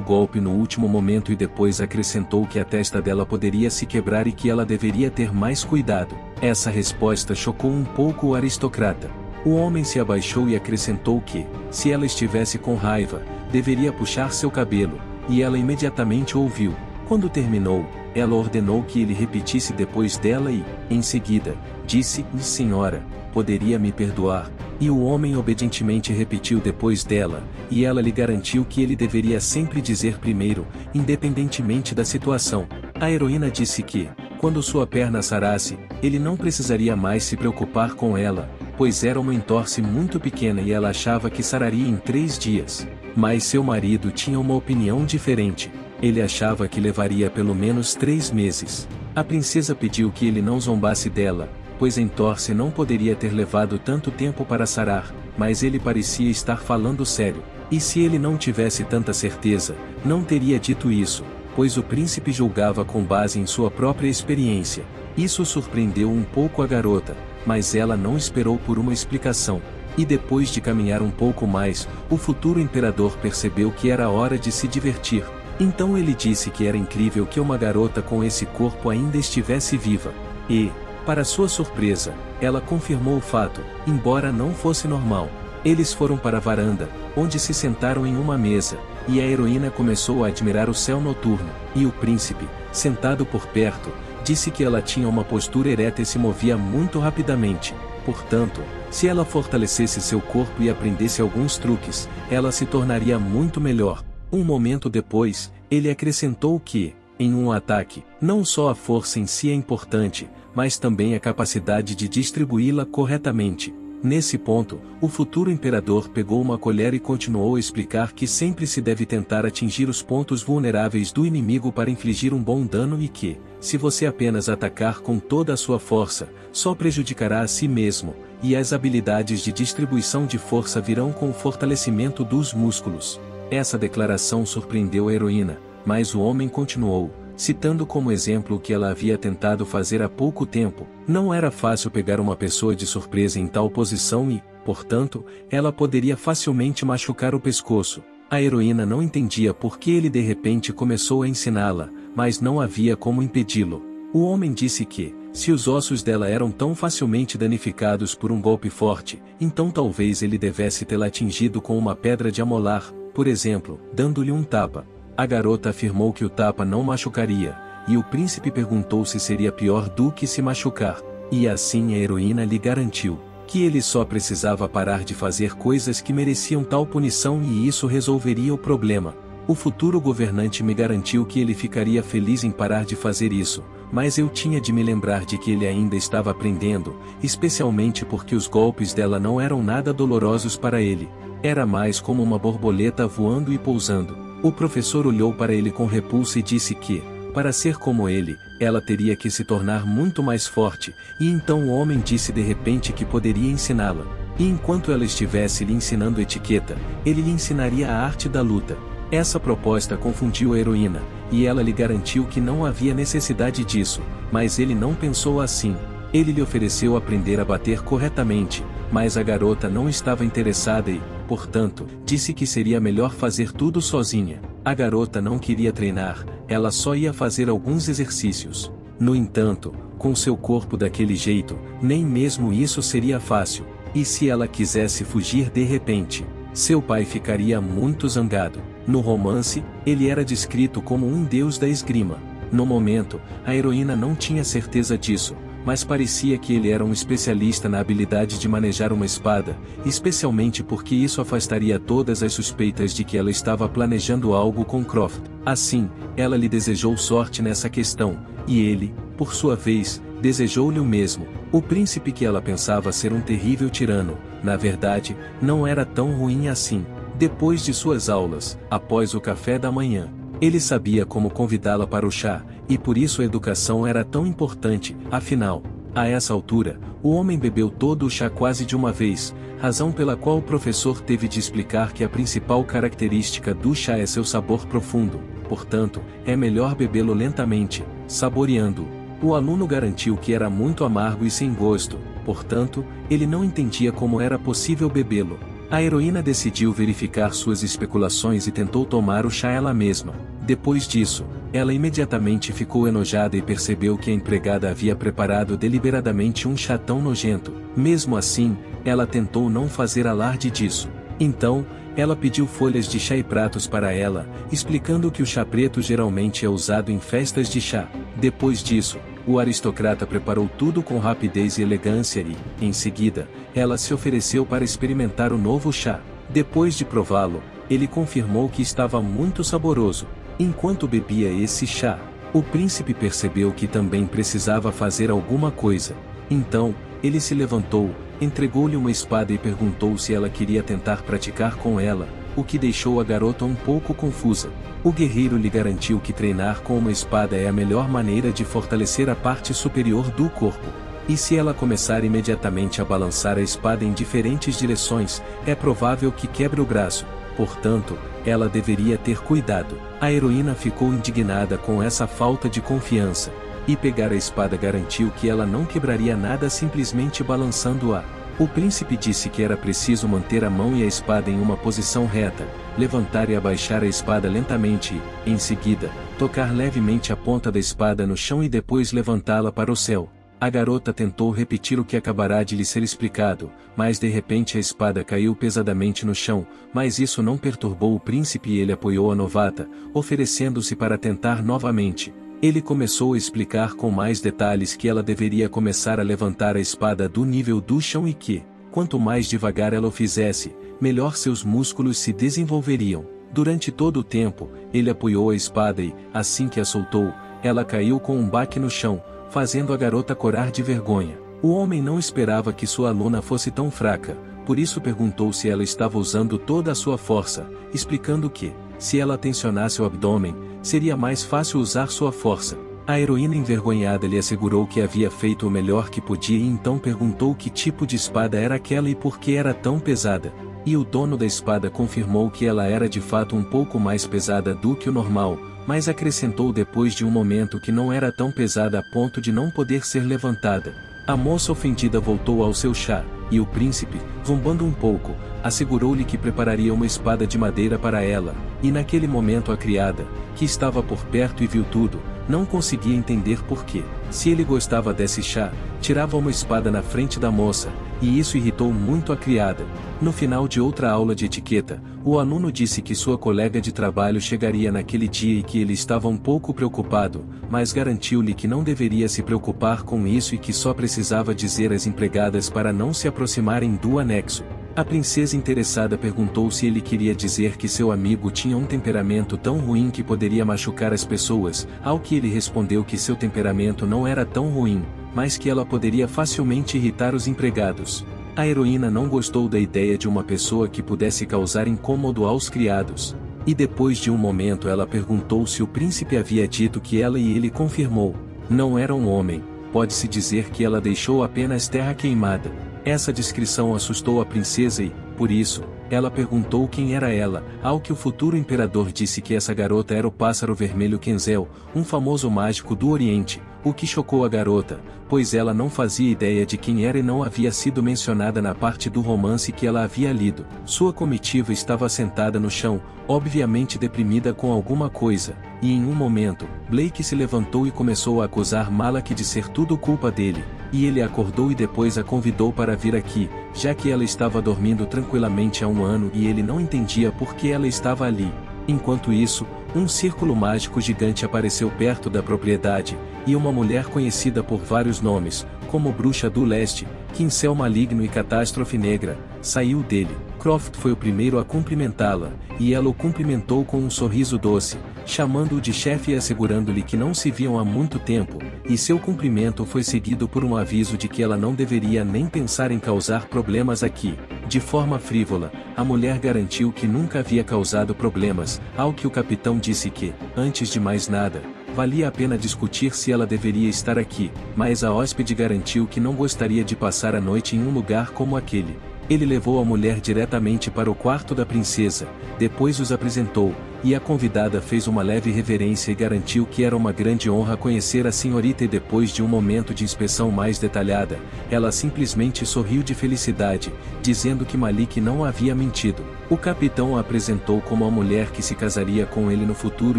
golpe no último momento e depois acrescentou que a testa dela poderia se quebrar e que ela deveria ter mais cuidado. Essa resposta chocou um pouco o aristocrata. O homem se abaixou e acrescentou que, se ela estivesse com raiva, deveria puxar seu cabelo, e ela imediatamente ouviu. Quando terminou, ela ordenou que ele repetisse depois dela e, em seguida, disse: "Senhora, poderia me perdoar?" E o homem obedientemente repetiu depois dela, e ela lhe garantiu que ele deveria sempre dizer primeiro, independentemente da situação. A heroína disse que, quando sua perna sarasse, ele não precisaria mais se preocupar com ela, pois era uma entorse muito pequena e ela achava que sararia em 3 dias. Mas seu marido tinha uma opinião diferente. Ele achava que levaria pelo menos 3 meses. A princesa pediu que ele não zombasse dela, pois a entorse não poderia ter levado tanto tempo para sarar, mas ele parecia estar falando sério. E se ele não tivesse tanta certeza, não teria dito isso, pois o príncipe julgava com base em sua própria experiência. Isso surpreendeu um pouco a garota, mas ela não esperou por uma explicação. E depois de caminhar um pouco mais, o futuro imperador percebeu que era hora de se divertir. Então ele disse que era incrível que uma garota com esse corpo ainda estivesse viva. E, para sua surpresa, ela confirmou o fato, embora não fosse normal. Eles foram para a varanda, onde se sentaram em uma mesa, e a heroína começou a admirar o céu noturno, e o príncipe, sentado por perto, disse que ela tinha uma postura ereta e se movia muito rapidamente. Portanto, se ela fortalecesse seu corpo e aprendesse alguns truques, ela se tornaria muito melhor. Um momento depois, ele acrescentou que, em um ataque, não só a força em si é importante, mas também a capacidade de distribuí-la corretamente. Nesse ponto, o futuro imperador pegou uma colher e continuou a explicar que sempre se deve tentar atingir os pontos vulneráveis do inimigo para infligir um bom dano e que, se você apenas atacar com toda a sua força, só prejudicará a si mesmo, e as habilidades de distribuição de força virão com o fortalecimento dos músculos. Essa declaração surpreendeu a heroína, mas o homem continuou, citando como exemplo o que ela havia tentado fazer há pouco tempo. Não era fácil pegar uma pessoa de surpresa em tal posição e, portanto, ela poderia facilmente machucar o pescoço. A heroína não entendia por que ele de repente começou a ensiná-la, mas não havia como impedi-lo. O homem disse que, se os ossos dela eram tão facilmente danificados por um golpe forte, então talvez ele devesse tê-la atingido com uma pedra de amolar, por exemplo, dando-lhe um tapa. A garota afirmou que o tapa não machucaria, e o príncipe perguntou se seria pior do que se machucar. E assim a heroína lhe garantiu que ele só precisava parar de fazer coisas que mereciam tal punição e isso resolveria o problema. O futuro governante me garantiu que ele ficaria feliz em parar de fazer isso, mas eu tinha de me lembrar de que ele ainda estava aprendendo, especialmente porque os golpes dela não eram nada dolorosos para ele. Era mais como uma borboleta voando e pousando. O professor olhou para ele com repulsa e disse que, para ser como ele, ela teria que se tornar muito mais forte, e então o homem disse de repente que poderia ensiná-la. E enquanto ela estivesse lhe ensinando etiqueta, ele lhe ensinaria a arte da luta. Essa proposta confundiu a heroína, e ela lhe garantiu que não havia necessidade disso, mas ele não pensou assim. Ele lhe ofereceu aprender a bater corretamente, mas a garota não estava interessada e, portanto, disse que seria melhor fazer tudo sozinha. A garota não queria treinar, ela só ia fazer alguns exercícios. No entanto, com seu corpo daquele jeito, nem mesmo isso seria fácil. E se ela quisesse fugir de repente, seu pai ficaria muito zangado. No romance, ele era descrito como um deus da esgrima. No momento, a heroína não tinha certeza disso, mas parecia que ele era um especialista na habilidade de manejar uma espada, especialmente porque isso afastaria todas as suspeitas de que ela estava planejando algo com Croft. Assim, ela lhe desejou sorte nessa questão, e ele, por sua vez, desejou-lhe o mesmo. O príncipe que ela pensava ser um terrível tirano, na verdade, não era tão ruim assim. Depois de suas aulas, após o café da manhã, ele sabia como convidá-la para o chá, e por isso a educação era tão importante. Afinal, a essa altura, o homem bebeu todo o chá quase de uma vez, razão pela qual o professor teve de explicar que a principal característica do chá é seu sabor profundo, portanto, é melhor bebê-lo lentamente, saboreando-o. O aluno garantiu que era muito amargo e sem gosto, portanto, ele não entendia como era possível bebê-lo. A heroína decidiu verificar suas especulações e tentou tomar o chá ela mesma. Depois disso, ela imediatamente ficou enojada e percebeu que a empregada havia preparado deliberadamente um chá tão nojento. Mesmo assim, ela tentou não fazer alarde disso. Então, ela pediu folhas de chá e pratos para ela, explicando que o chá preto geralmente é usado em festas de chá. Depois disso, o aristocrata preparou tudo com rapidez e elegância e, em seguida, ela se ofereceu para experimentar o novo chá. Depois de prová-lo, ele confirmou que estava muito saboroso. Enquanto bebia esse chá, o príncipe percebeu que também precisava fazer alguma coisa. Então, ele se levantou, entregou-lhe uma espada e perguntou se ela queria tentar praticar com ela, o que deixou a garota um pouco confusa. O guerreiro lhe garantiu que treinar com uma espada é a melhor maneira de fortalecer a parte superior do corpo. E se ela começar imediatamente a balançar a espada em diferentes direções, é provável que quebre o braço. Portanto, ela deveria ter cuidado. A heroína ficou indignada com essa falta de confiança. E pegar a espada garantiu que ela não quebraria nada simplesmente balançando-a. O príncipe disse que era preciso manter a mão e a espada em uma posição reta, levantar e abaixar a espada lentamente e, em seguida, tocar levemente a ponta da espada no chão e depois levantá-la para o céu. A garota tentou repetir o que acabará de lhe ser explicado, mas de repente a espada caiu pesadamente no chão, mas isso não perturbou o príncipe e ele apoiou a novata, oferecendo-se para tentar novamente. Ele começou a explicar com mais detalhes que ela deveria começar a levantar a espada do nível do chão e que, quanto mais devagar ela o fizesse, melhor seus músculos se desenvolveriam. Durante todo o tempo, ele apoiou a espada e, assim que a soltou, ela caiu com um baque no chão, fazendo a garota corar de vergonha. O homem não esperava que sua aluna fosse tão fraca, por isso perguntou se ela estava usando toda a sua força, explicando que, se ela tensionasse o abdômen, seria mais fácil usar sua força. A heroína envergonhada lhe assegurou que havia feito o melhor que podia e então perguntou que tipo de espada era aquela e por que era tão pesada. E o dono da espada confirmou que ela era de fato um pouco mais pesada do que o normal, mas acrescentou depois de um momento que não era tão pesada a ponto de não poder ser levantada. A moça ofendida voltou ao seu chá, e o príncipe, zombando um pouco, assegurou-lhe que prepararia uma espada de madeira para ela, e naquele momento a criada, que estava por perto e viu tudo, não conseguia entender por quê. Se ele gostava desse chá, tirava uma espada na frente da moça, e isso irritou muito a criada. No final de outra aula de etiqueta, o aluno disse que sua colega de trabalho chegaria naquele dia e que ele estava um pouco preocupado, mas garantiu-lhe que não deveria se preocupar com isso e que só precisava dizer às empregadas para não se aproximarem do anexo. A princesa interessada perguntou se ele queria dizer que seu amigo tinha um temperamento tão ruim que poderia machucar as pessoas, ao que ele respondeu que seu temperamento não era tão ruim, mas que ela poderia facilmente irritar os empregados. A heroína não gostou da ideia de uma pessoa que pudesse causar incômodo aos criados. E depois de um momento ela perguntou se o príncipe havia dito que ela e ele confirmou. Não era um homem, pode-se dizer que ela deixou apenas terra queimada. Essa descrição assustou a princesa e, por isso, ela perguntou quem era ela, ao que o futuro imperador disse que essa garota era o pássaro vermelho Kenzel, um famoso mágico do Oriente, o que chocou a garota, pois ela não fazia ideia de quem era e não havia sido mencionada na parte do romance que ela havia lido. Sua comitiva estava sentada no chão, obviamente deprimida com alguma coisa, e em um momento, Blake se levantou e começou a acusar Malak de ser tudo culpa dele, e ele a acordou e depois a convidou para vir aqui, já que ela estava dormindo tranquilamente há um ano e ele não entendia por que ela estava ali. Enquanto isso, um círculo mágico gigante apareceu perto da propriedade, e uma mulher conhecida por vários nomes, como Bruxa do Leste, Quincel Maligno e Catástrofe Negra, saiu dele. Croft foi o primeiro a cumprimentá-la, e ela o cumprimentou com um sorriso doce, chamando-o de chefe e assegurando-lhe que não se viam há muito tempo, e seu cumprimento foi seguido por um aviso de que ela não deveria nem pensar em causar problemas aqui. De forma frívola, a mulher garantiu que nunca havia causado problemas, ao que o capitão disse que, antes de mais nada, valia a pena discutir se ela deveria estar aqui, mas a hóspede garantiu que não gostaria de passar a noite em um lugar como aquele. Ele levou a mulher diretamente para o quarto da princesa, depois os apresentou, e a convidada fez uma leve reverência e garantiu que era uma grande honra conhecer a senhorita e depois de um momento de inspeção mais detalhada, ela simplesmente sorriu de felicidade, dizendo que Malik não havia mentido. O capitão a apresentou como a mulher que se casaria com ele no futuro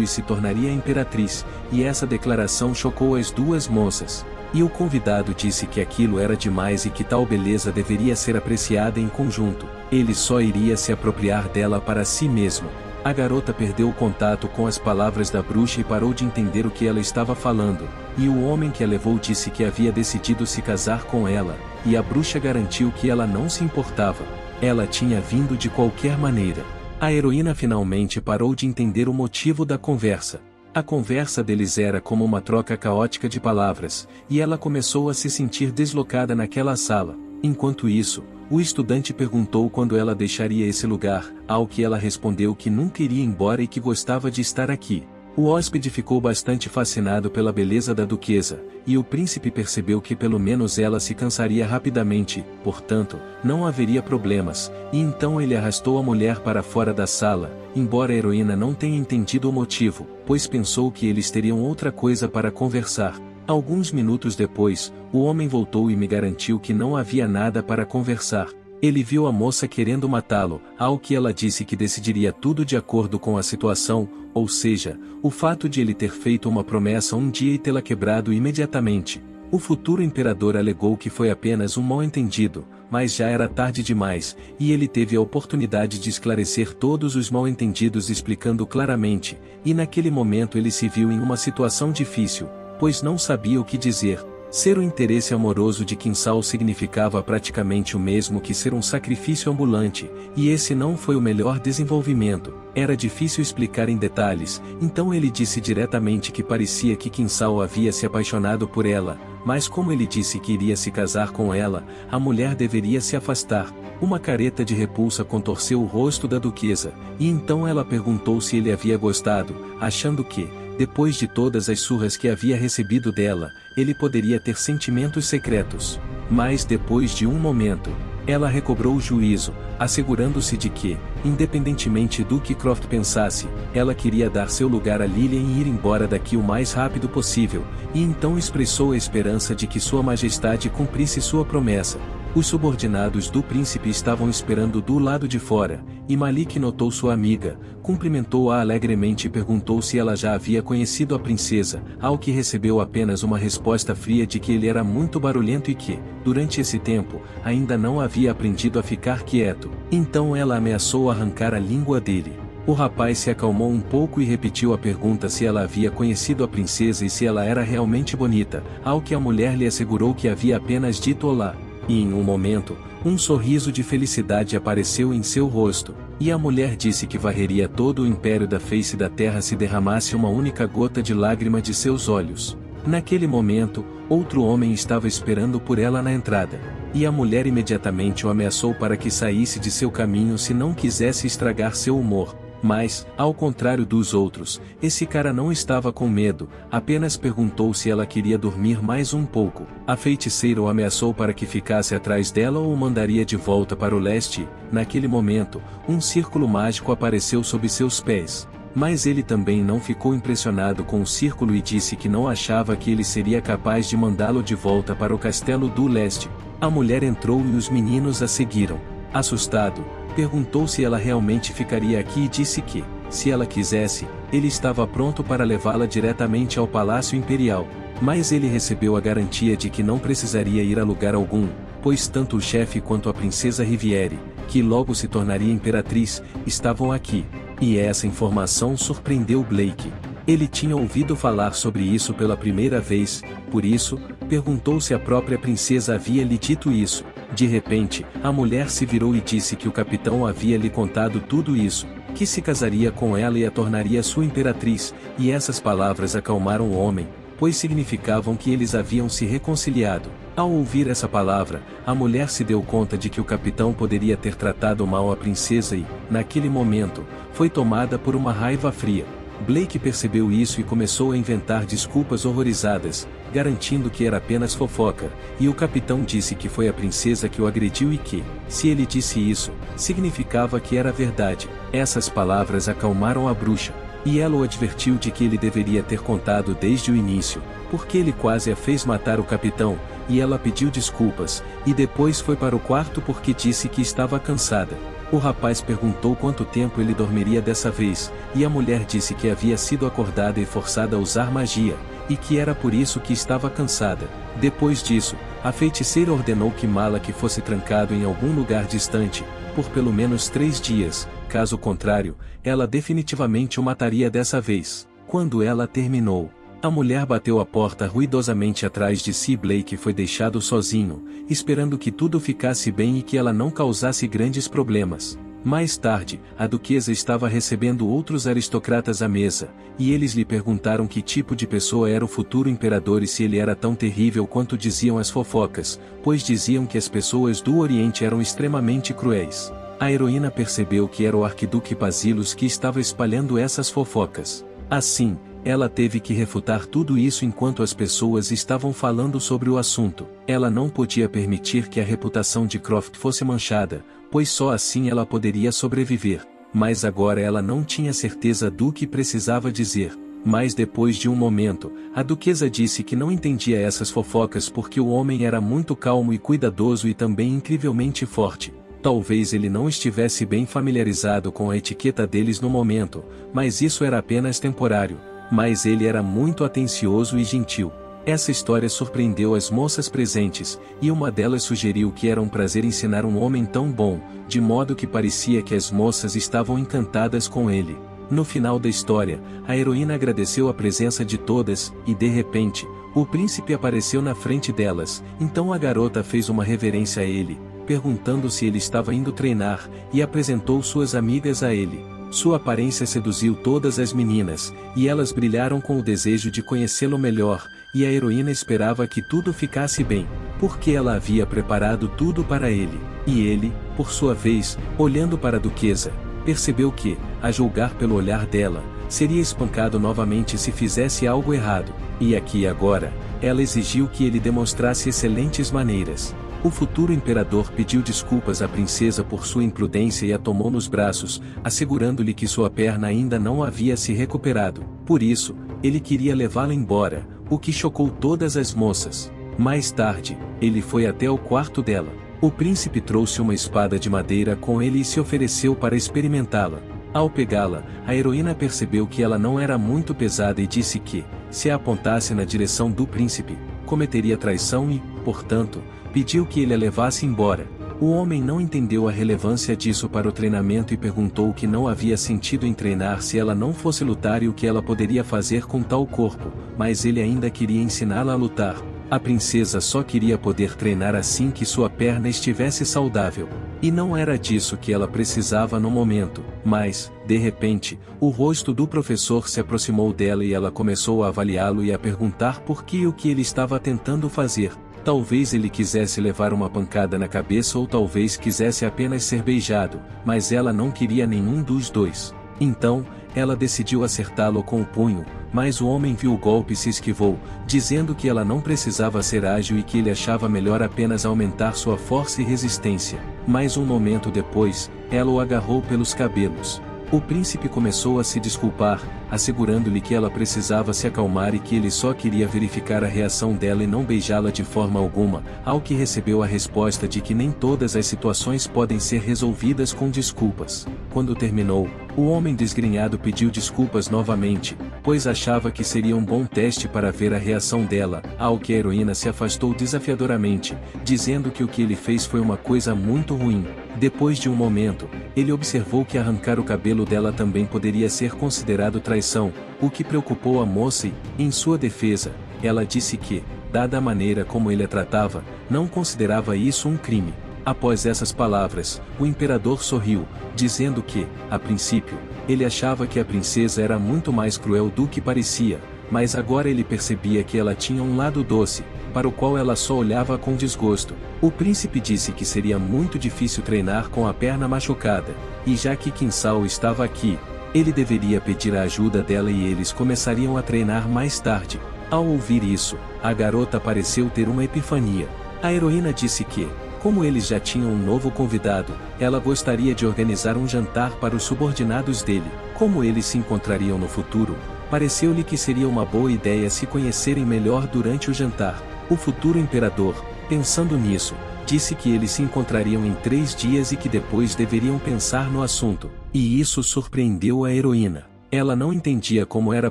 e se tornaria imperatriz, e essa declaração chocou as duas moças. E o convidado disse que aquilo era demais e que tal beleza deveria ser apreciada em conjunto, ele só iria se apropriar dela para si mesmo. A garota perdeu o contato com as palavras da bruxa e parou de entender o que ela estava falando, e o homem que a levou disse que havia decidido se casar com ela, e a bruxa garantiu que ela não se importava. Ela tinha vindo de qualquer maneira. A heroína finalmente parou de entender o motivo da conversa. A conversa deles era como uma troca caótica de palavras, e ela começou a se sentir deslocada naquela sala. Enquanto isso, o estudante perguntou quando ela deixaria esse lugar, ao que ela respondeu que nunca iria embora e que gostava de estar aqui. O hóspede ficou bastante fascinado pela beleza da duquesa, e o príncipe percebeu que pelo menos ela se cansaria rapidamente, portanto, não haveria problemas, e então ele arrastou a mulher para fora da sala, embora a heroína não tenha entendido o motivo, pois pensou que eles teriam outra coisa para conversar. Alguns minutos depois, o homem voltou e me garantiu que não havia nada para conversar. Ele viu a moça querendo matá-lo, ao que ela disse que decidiria tudo de acordo com a situação, ou seja, o fato de ele ter feito uma promessa um dia e tê-la quebrado imediatamente. O futuro imperador alegou que foi apenas um mal-entendido, mas já era tarde demais, e ele teve a oportunidade de esclarecer todos os mal-entendidos explicando claramente, e naquele momento ele se viu em uma situação difícil, pois não sabia o que dizer. Ser o interesse amoroso de Kinsale significava praticamente o mesmo que ser um sacrifício ambulante, e esse não foi o melhor desenvolvimento. Era difícil explicar em detalhes, então ele disse diretamente que parecia que Kinsale havia se apaixonado por ela, mas como ele disse que iria se casar com ela, a mulher deveria se afastar. Uma careta de repulsa contorceu o rosto da duquesa, e então ela perguntou se ele havia gostado, achando que, depois de todas as surras que havia recebido dela, ele poderia ter sentimentos secretos. Mas depois de um momento, ela recobrou o juízo, assegurando-se de que, independentemente do que Croft pensasse, ela queria dar seu lugar a Lilian e ir embora daqui o mais rápido possível, e então expressou a esperança de que Sua Majestade cumprisse sua promessa. Os subordinados do príncipe estavam esperando do lado de fora, e Malik notou sua amiga, cumprimentou-a alegremente e perguntou se ela já havia conhecido a princesa, ao que recebeu apenas uma resposta fria de que ele era muito barulhento e que, durante esse tempo, ainda não havia aprendido a ficar quieto. Então ela ameaçou arrancar a língua dele. O rapaz se acalmou um pouco e repetiu a pergunta se ela havia conhecido a princesa e se ela era realmente bonita, ao que a mulher lhe assegurou que havia apenas dito olá. E em um momento, um sorriso de felicidade apareceu em seu rosto, e a mulher disse que varreria todo o império da face da terra se derramasse uma única gota de lágrima de seus olhos. Naquele momento, outro homem estava esperando por ela na entrada, e a mulher imediatamente o ameaçou para que saísse de seu caminho se não quisesse estragar seu humor. Mas, ao contrário dos outros, esse cara não estava com medo, apenas perguntou se ela queria dormir mais um pouco. A feiticeira o ameaçou para que ficasse atrás dela ou o mandaria de volta para o leste. Naquele momento, um círculo mágico apareceu sob seus pés. Mas ele também não ficou impressionado com o círculo e disse que não achava que ele seria capaz de mandá-lo de volta para o castelo do leste. A mulher entrou e os meninos a seguiram. Assustado, perguntou se ela realmente ficaria aqui e disse que, se ela quisesse, ele estava pronto para levá-la diretamente ao Palácio Imperial. Mas ele recebeu a garantia de que não precisaria ir a lugar algum, pois tanto o chefe quanto a princesa Riviere, que logo se tornaria imperatriz, estavam aqui. E essa informação surpreendeu Blake. Ele tinha ouvido falar sobre isso pela primeira vez, por isso, perguntou se a própria princesa havia lhe dito isso. De repente, a mulher se virou e disse que o capitão havia lhe contado tudo isso, que se casaria com ela e a tornaria sua imperatriz, e essas palavras acalmaram o homem, pois significavam que eles haviam se reconciliado. Ao ouvir essa palavra, a mulher se deu conta de que o capitão poderia ter tratado mal a princesa e, naquele momento, foi tomada por uma raiva fria. Blake percebeu isso e começou a inventar desculpas horrorizadas, garantindo que era apenas fofoca, e o capitão disse que foi a princesa que o agrediu e que, se ele disse isso, significava que era verdade. Essas palavras acalmaram a bruxa, e ela o advertiu de que ele deveria ter contado desde o início, porque ele quase a fez matar o capitão, e ela pediu desculpas, e depois foi para o quarto porque disse que estava cansada. O rapaz perguntou quanto tempo ele dormiria dessa vez, e a mulher disse que havia sido acordada e forçada a usar magia, e que era por isso que estava cansada. Depois disso, a feiticeira ordenou que Malak fosse trancado em algum lugar distante, por pelo menos 3 dias, caso contrário, ela definitivamente o mataria dessa vez. Quando ela terminou, a mulher bateu a porta ruidosamente atrás de si e Blake foi deixado sozinho, esperando que tudo ficasse bem e que ela não causasse grandes problemas. Mais tarde, a duquesa estava recebendo outros aristocratas à mesa, e eles lhe perguntaram que tipo de pessoa era o futuro imperador e se ele era tão terrível quanto diziam as fofocas, pois diziam que as pessoas do Oriente eram extremamente cruéis. A heroína percebeu que era o arquiduque Basilos que estava espalhando essas fofocas. Assim, ela teve que refutar tudo isso enquanto as pessoas estavam falando sobre o assunto. Ela não podia permitir que a reputação de Croft fosse manchada, pois só assim ela poderia sobreviver. Mas agora ela não tinha certeza do que precisava dizer. Mas depois de um momento, a duquesa disse que não entendia essas fofocas porque o homem era muito calmo e cuidadoso e também incrivelmente forte. Talvez ele não estivesse bem familiarizado com a etiqueta deles no momento, mas isso era apenas temporário. Mas ele era muito atencioso e gentil. Essa história surpreendeu as moças presentes, e uma delas sugeriu que era um prazer ensinar um homem tão bom, de modo que parecia que as moças estavam encantadas com ele. No final da história, a heroína agradeceu a presença de todas, e de repente, o príncipe apareceu na frente delas. Então a garota fez uma reverência a ele, perguntando se ele estava indo treinar, e apresentou suas amigas a ele. Sua aparência seduziu todas as meninas, e elas brilharam com o desejo de conhecê-lo melhor, e a heroína esperava que tudo ficasse bem, porque ela havia preparado tudo para ele. E ele, por sua vez, olhando para a duquesa, percebeu que, a julgar pelo olhar dela, seria espancado novamente se fizesse algo errado, e aqui e agora, ela exigiu que ele demonstrasse excelentes maneiras. O futuro imperador pediu desculpas à princesa por sua imprudência e a tomou nos braços, assegurando-lhe que sua perna ainda não havia se recuperado. Por isso, ele queria levá-la embora, o que chocou todas as moças. Mais tarde, ele foi até o quarto dela. O príncipe trouxe uma espada de madeira com ele e se ofereceu para experimentá-la. Ao pegá-la, a heroína percebeu que ela não era muito pesada e disse que, se a apontasse na direção do príncipe, cometeria traição e, portanto, pediu que ele a levasse embora. O homem não entendeu a relevância disso para o treinamento e perguntou que não havia sentido em treinar se ela não fosse lutar e o que ela poderia fazer com tal corpo, mas ele ainda queria ensiná-la a lutar. A princesa só queria poder treinar assim que sua perna estivesse saudável. E não era disso que ela precisava no momento, mas, de repente, o rosto do professor se aproximou dela e ela começou a avaliá-lo e a perguntar por que e o que ele estava tentando fazer. Talvez ele quisesse levar uma pancada na cabeça ou talvez quisesse apenas ser beijado, mas ela não queria nenhum dos dois. Então, ela decidiu acertá-lo com o punho, mas o homem viu o golpe e se esquivou, dizendo que ela não precisava ser ágil e que ele achava melhor apenas aumentar sua força e resistência. Mas um momento depois, ela o agarrou pelos cabelos. O príncipe começou a se desculpar, assegurando-lhe que ela precisava se acalmar e que ele só queria verificar a reação dela e não beijá-la de forma alguma, ao que recebeu a resposta de que nem todas as situações podem ser resolvidas com desculpas. Quando terminou, o homem desgrenhado pediu desculpas novamente, pois achava que seria um bom teste para ver a reação dela, ao que a heroína se afastou desafiadoramente, dizendo que o que ele fez foi uma coisa muito ruim. Depois de um momento, ele observou que arrancar o cabelo dela também poderia ser considerado traição, o que preocupou a moça e, em sua defesa, ela disse que, dada a maneira como ele a tratava, não considerava isso um crime. Após essas palavras, o imperador sorriu, dizendo que, a princípio, ele achava que a princesa era muito mais cruel do que parecia, mas agora ele percebia que ela tinha um lado doce, para o qual ela só olhava com desgosto. O príncipe disse que seria muito difícil treinar com a perna machucada, e já que Kinsale estava aqui, Ele deveria pedir a ajuda dela e eles começariam a treinar mais tarde. Ao ouvir isso, a garota pareceu ter uma epifania. A heroína disse que, como eles já tinham um novo convidado, ela gostaria de organizar um jantar para os subordinados dele. Como eles se encontrariam no futuro, pareceu-lhe que seria uma boa ideia se conhecerem melhor durante o jantar. O futuro imperador, pensando nisso, disse que eles se encontrariam em 3 dias e que depois deveriam pensar no assunto. E isso surpreendeu a heroína. Ela não entendia como era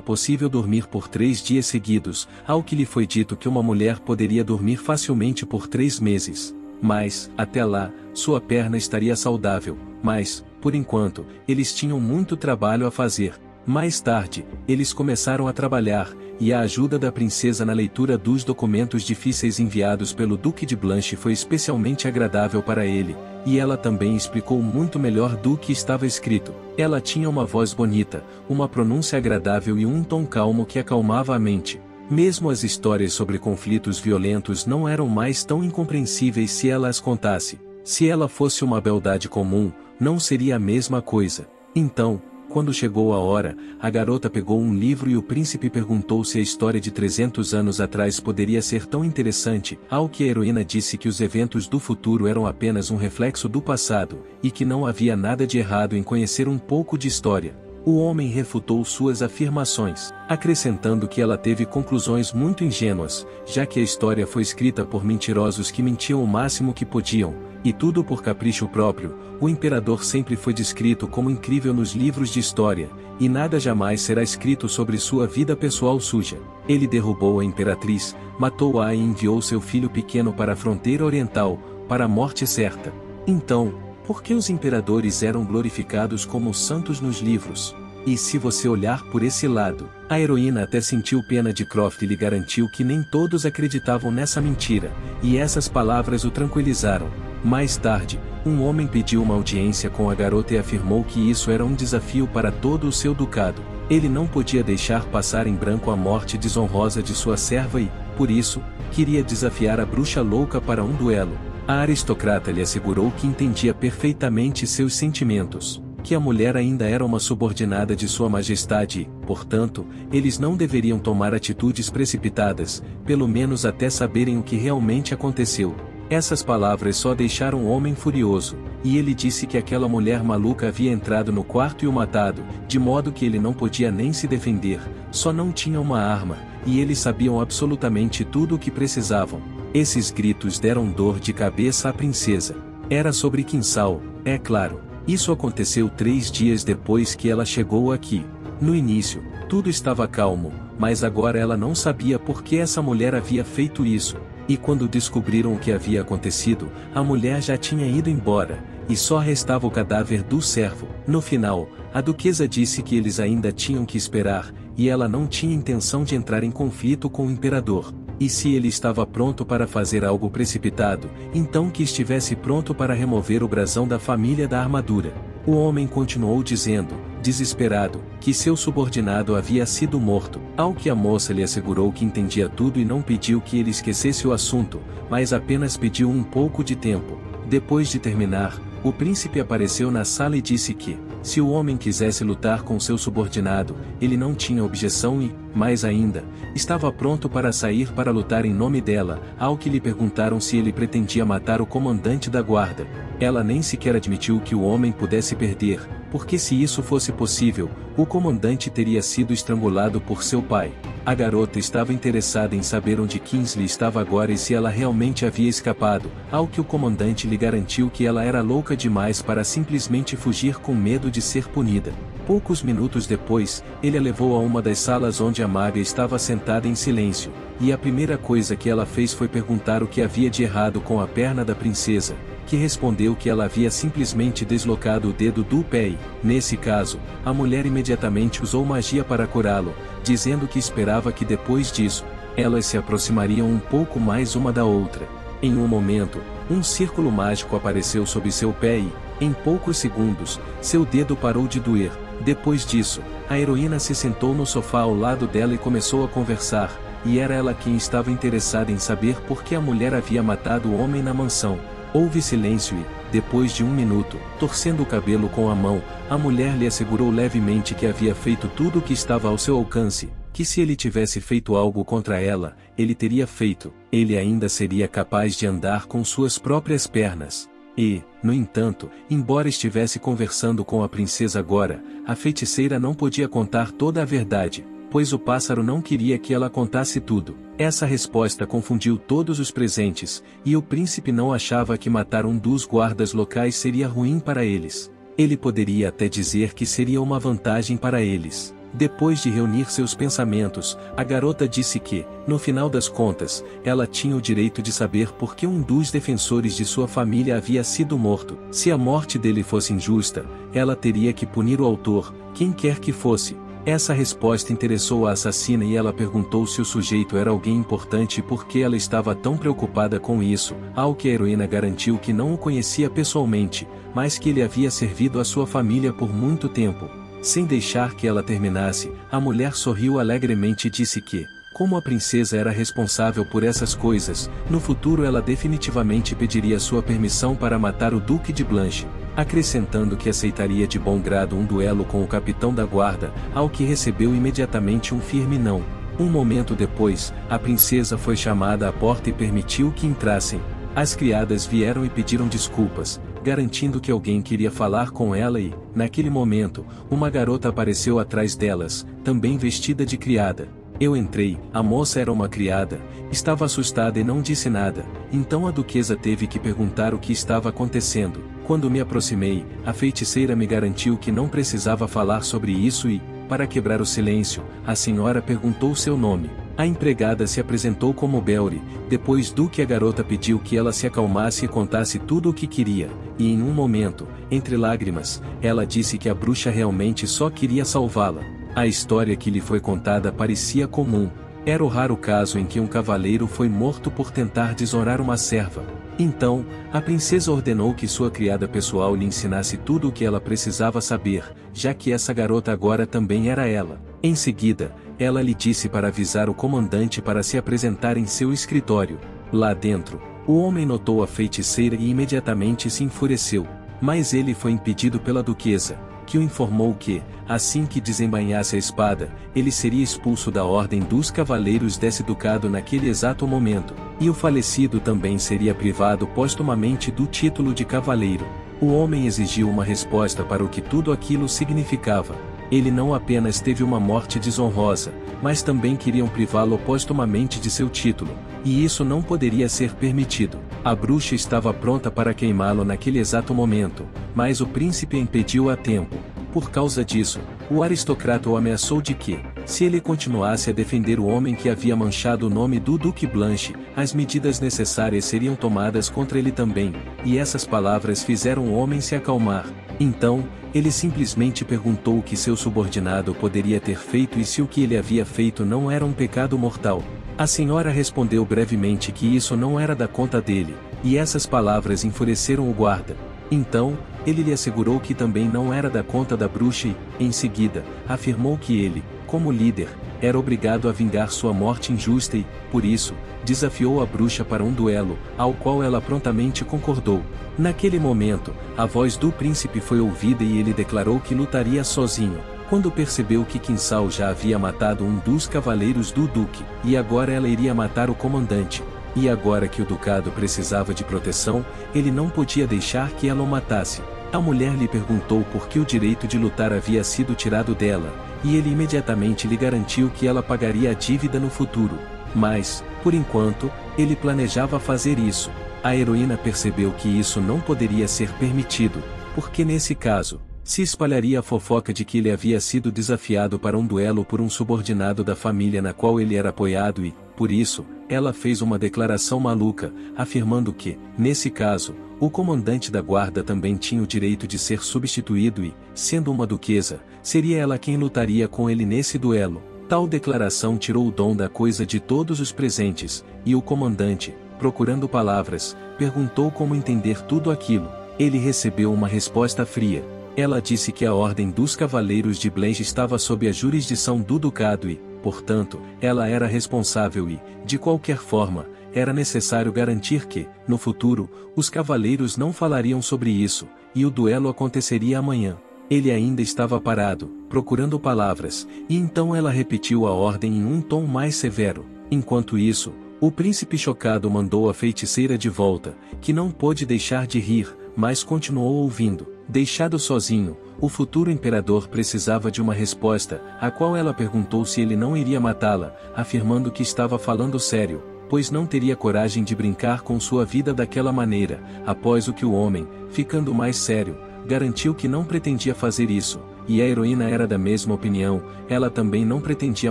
possível dormir por 3 dias seguidos, ao que lhe foi dito que uma mulher poderia dormir facilmente por 3 meses. Mas, até lá, sua perna estaria saudável. Mas, por enquanto, eles tinham muito trabalho a fazer. Mais tarde, eles começaram a trabalhar, e a ajuda da princesa na leitura dos documentos difíceis enviados pelo Duque de Blanche foi especialmente agradável para ele, e ela também explicou muito melhor do que estava escrito. Ela tinha uma voz bonita, uma pronúncia agradável e um tom calmo que acalmava a mente. Mesmo as histórias sobre conflitos violentos não eram mais tão incompreensíveis se ela as contasse. Se ela fosse uma beldade comum, não seria a mesma coisa. Então, quando chegou a hora, a garota pegou um livro e o príncipe perguntou se a história de 300 anos atrás poderia ser tão interessante, ao que a heroína disse que os eventos do futuro eram apenas um reflexo do passado, e que não havia nada de errado em conhecer um pouco de história. O homem refutou suas afirmações, acrescentando que ela teve conclusões muito ingênuas, já que a história foi escrita por mentirosos que mentiam o máximo que podiam, e tudo por capricho próprio. O imperador sempre foi descrito como incrível nos livros de história, e nada jamais será escrito sobre sua vida pessoal suja. Ele derrubou a imperatriz, matou-a e enviou seu filho pequeno para a fronteira oriental, para a morte certa. Então, por que os imperadores eram glorificados como santos nos livros? E se você olhar por esse lado, a heroína até sentiu pena de Croft e lhe garantiu que nem todos acreditavam nessa mentira, e essas palavras o tranquilizaram. Mais tarde, um homem pediu uma audiência com a garota e afirmou que isso era um desafio para todo o seu ducado. Ele não podia deixar passar em branco a morte desonrosa de sua serva e, por isso, queria desafiar a bruxa louca para um duelo. A aristocrata lhe assegurou que entendia perfeitamente seus sentimentos, que a mulher ainda era uma subordinada de sua majestade e, portanto, eles não deveriam tomar atitudes precipitadas, pelo menos até saberem o que realmente aconteceu. Essas palavras só deixaram o homem furioso, e ele disse que aquela mulher maluca havia entrado no quarto e o matado, de modo que ele não podia nem se defender, só não tinha uma arma, e eles sabiam absolutamente tudo o que precisavam. Esses gritos deram dor de cabeça à princesa. Era sobre Kinsale, é claro. Isso aconteceu 3 dias depois que ela chegou aqui. No início, tudo estava calmo, mas agora ela não sabia por que essa mulher havia feito isso. E quando descobriram o que havia acontecido, a mulher já tinha ido embora, e só restava o cadáver do servo. No final, a duquesa disse que eles ainda tinham que esperar, e ela não tinha intenção de entrar em conflito com o imperador. E se ele estava pronto para fazer algo precipitado, então que estivesse pronto para remover o brasão da família da armadura. O homem continuou dizendo, desesperado, que seu subordinado havia sido morto, ao que a moça lhe assegurou que entendia tudo e não pediu que ele esquecesse o assunto, mas apenas pediu um pouco de tempo. Depois de terminar, o príncipe apareceu na sala e disse que, se o homem quisesse lutar com seu subordinado, ele não tinha objeção e, mais ainda, estava pronto para sair para lutar em nome dela, ao que lhe perguntaram se ele pretendia matar o comandante da guarda. Ela nem sequer admitiu que o homem pudesse perder, porque se isso fosse possível, o comandante teria sido estrangulado por seu pai. A garota estava interessada em saber onde Kingsley estava agora e se ela realmente havia escapado, ao que o comandante lhe garantiu que ela era louca demais para simplesmente fugir com medo de ser punida. Poucos minutos depois, ele a levou a uma das salas onde a maga estava sentada em silêncio, e a primeira coisa que ela fez foi perguntar o que havia de errado com a perna da princesa, que respondeu que ela havia simplesmente deslocado o dedo do pé e, nesse caso, a mulher imediatamente usou magia para curá-lo, dizendo que esperava que depois disso, elas se aproximariam um pouco mais uma da outra. Em um momento, um círculo mágico apareceu sob seu pé e, em poucos segundos, seu dedo parou de doer. Depois disso, a heroína se sentou no sofá ao lado dela e começou a conversar, e era ela quem estava interessada em saber por que a mulher havia matado o homem na mansão. Houve silêncio e, Depois de 1 minuto, torcendo o cabelo com a mão, a mulher lhe assegurou levemente que havia feito tudo o que estava ao seu alcance, que se ele tivesse feito algo contra ela, ele teria feito, ele ainda seria capaz de andar com suas próprias pernas. E, no entanto, embora estivesse conversando com a princesa agora, a feiticeira não podia contar toda a verdade, pois o pássaro não queria que ela contasse tudo. Essa resposta confundiu todos os presentes, e o príncipe não achava que matar um dos guardas locais seria ruim para eles. Ele poderia até dizer que seria uma vantagem para eles. Depois de reunir seus pensamentos, a garota disse que, no final das contas, ela tinha o direito de saber por que um dos defensores de sua família havia sido morto. Se a morte dele fosse injusta, ela teria que punir o autor, quem quer que fosse. Essa resposta interessou a assassina e ela perguntou se o sujeito era alguém importante e por que ela estava tão preocupada com isso, ao que a heroína garantiu que não o conhecia pessoalmente, mas que ele havia servido a sua família por muito tempo. Sem deixar que ela terminasse, a mulher sorriu alegremente e disse que, como a princesa era responsável por essas coisas, no futuro ela definitivamente pediria sua permissão para matar o Duque de Blanche, acrescentando que aceitaria de bom grado um duelo com o capitão da guarda, ao que recebeu imediatamente um firme não. Um momento depois, a princesa foi chamada à porta e permitiu que entrassem. As criadas vieram e pediram desculpas, garantindo que alguém queria falar com ela e, naquele momento, uma garota apareceu atrás delas, também vestida de criada. Eu entrei, a moça era uma criada, estava assustada e não disse nada, então a duquesa teve que perguntar o que estava acontecendo. Quando me aproximei, a feiticeira me garantiu que não precisava falar sobre isso e, para quebrar o silêncio, a senhora perguntou seu nome. A empregada se apresentou como Belry, depois do que a garota pediu que ela se acalmasse e contasse tudo o que queria, e em um momento, entre lágrimas, ela disse que a bruxa realmente só queria salvá-la. A história que lhe foi contada parecia comum. Era o raro caso em que um cavaleiro foi morto por tentar desonrar uma serva. Então, a princesa ordenou que sua criada pessoal lhe ensinasse tudo o que ela precisava saber, já que essa garota agora também era ela. Em seguida, ela lhe disse para avisar o comandante para se apresentar em seu escritório. Lá dentro, o homem notou a feiticeira e imediatamente se enfureceu, mas ele foi impedido pela duquesa, que o informou que, assim que desembainhasse a espada, ele seria expulso da ordem dos cavaleiros desse ducado naquele exato momento, e o falecido também seria privado postumamente do título de cavaleiro. O homem exigiu uma resposta para o que tudo aquilo significava. Ele não apenas teve uma morte desonrosa, mas também queriam privá-lo postumamente de seu título, e isso não poderia ser permitido. A bruxa estava pronta para queimá-lo naquele exato momento, mas o príncipe a impediu a tempo. Por causa disso, o aristocrata o ameaçou de que, se ele continuasse a defender o homem que havia manchado o nome do Duque Blanche, as medidas necessárias seriam tomadas contra ele também, e essas palavras fizeram o homem se acalmar. Então, ele simplesmente perguntou o que seu subordinado poderia ter feito e se o que ele havia feito não era um pecado mortal. A senhora respondeu brevemente que isso não era da conta dele, e essas palavras enfureceram o guarda. Então, ele lhe assegurou que também não era da conta da bruxa e, em seguida, afirmou que ele, como líder, era obrigado a vingar sua morte injusta e, por isso, desafiou a bruxa para um duelo, ao qual ela prontamente concordou. Naquele momento, a voz do príncipe foi ouvida e ele declarou que lutaria sozinho. Quando percebeu que Kinsal já havia matado um dos cavaleiros do duque, e agora ela iria matar o comandante, e agora que o ducado precisava de proteção, ele não podia deixar que ela o matasse. A mulher lhe perguntou por que o direito de lutar havia sido tirado dela, e ele imediatamente lhe garantiu que ela pagaria a dívida no futuro. Mas, por enquanto, ele planejava fazer isso. A heroína percebeu que isso não poderia ser permitido, porque nesse caso, se espalharia a fofoca de que ele havia sido desafiado para um duelo por um subordinado da família na qual ele era apoiado e, por isso, ela fez uma declaração maluca, afirmando que, nesse caso, o comandante da guarda também tinha o direito de ser substituído e, sendo uma duquesa, seria ela quem lutaria com ele nesse duelo. Tal declaração tirou o dom da coisa de todos os presentes, e o comandante, procurando palavras, perguntou como entender tudo aquilo. Ele recebeu uma resposta fria. Ela disse que a ordem dos cavaleiros de Blanche estava sob a jurisdição do ducado e, portanto, ela era responsável e, de qualquer forma, era necessário garantir que, no futuro, os cavaleiros não falariam sobre isso, e o duelo aconteceria amanhã. Ele ainda estava parado, procurando palavras, e então ela repetiu a ordem em um tom mais severo. Enquanto isso, o príncipe chocado mandou a feiticeira de volta, que não pôde deixar de rir, mas continuou ouvindo. Deixado sozinho, o futuro imperador precisava de uma resposta, a qual ela perguntou se ele não iria matá-la, afirmando que estava falando sério, pois não teria coragem de brincar com sua vida daquela maneira, após o que o homem, ficando mais sério, garantiu que não pretendia fazer isso, e a heroína era da mesma opinião, ela também não pretendia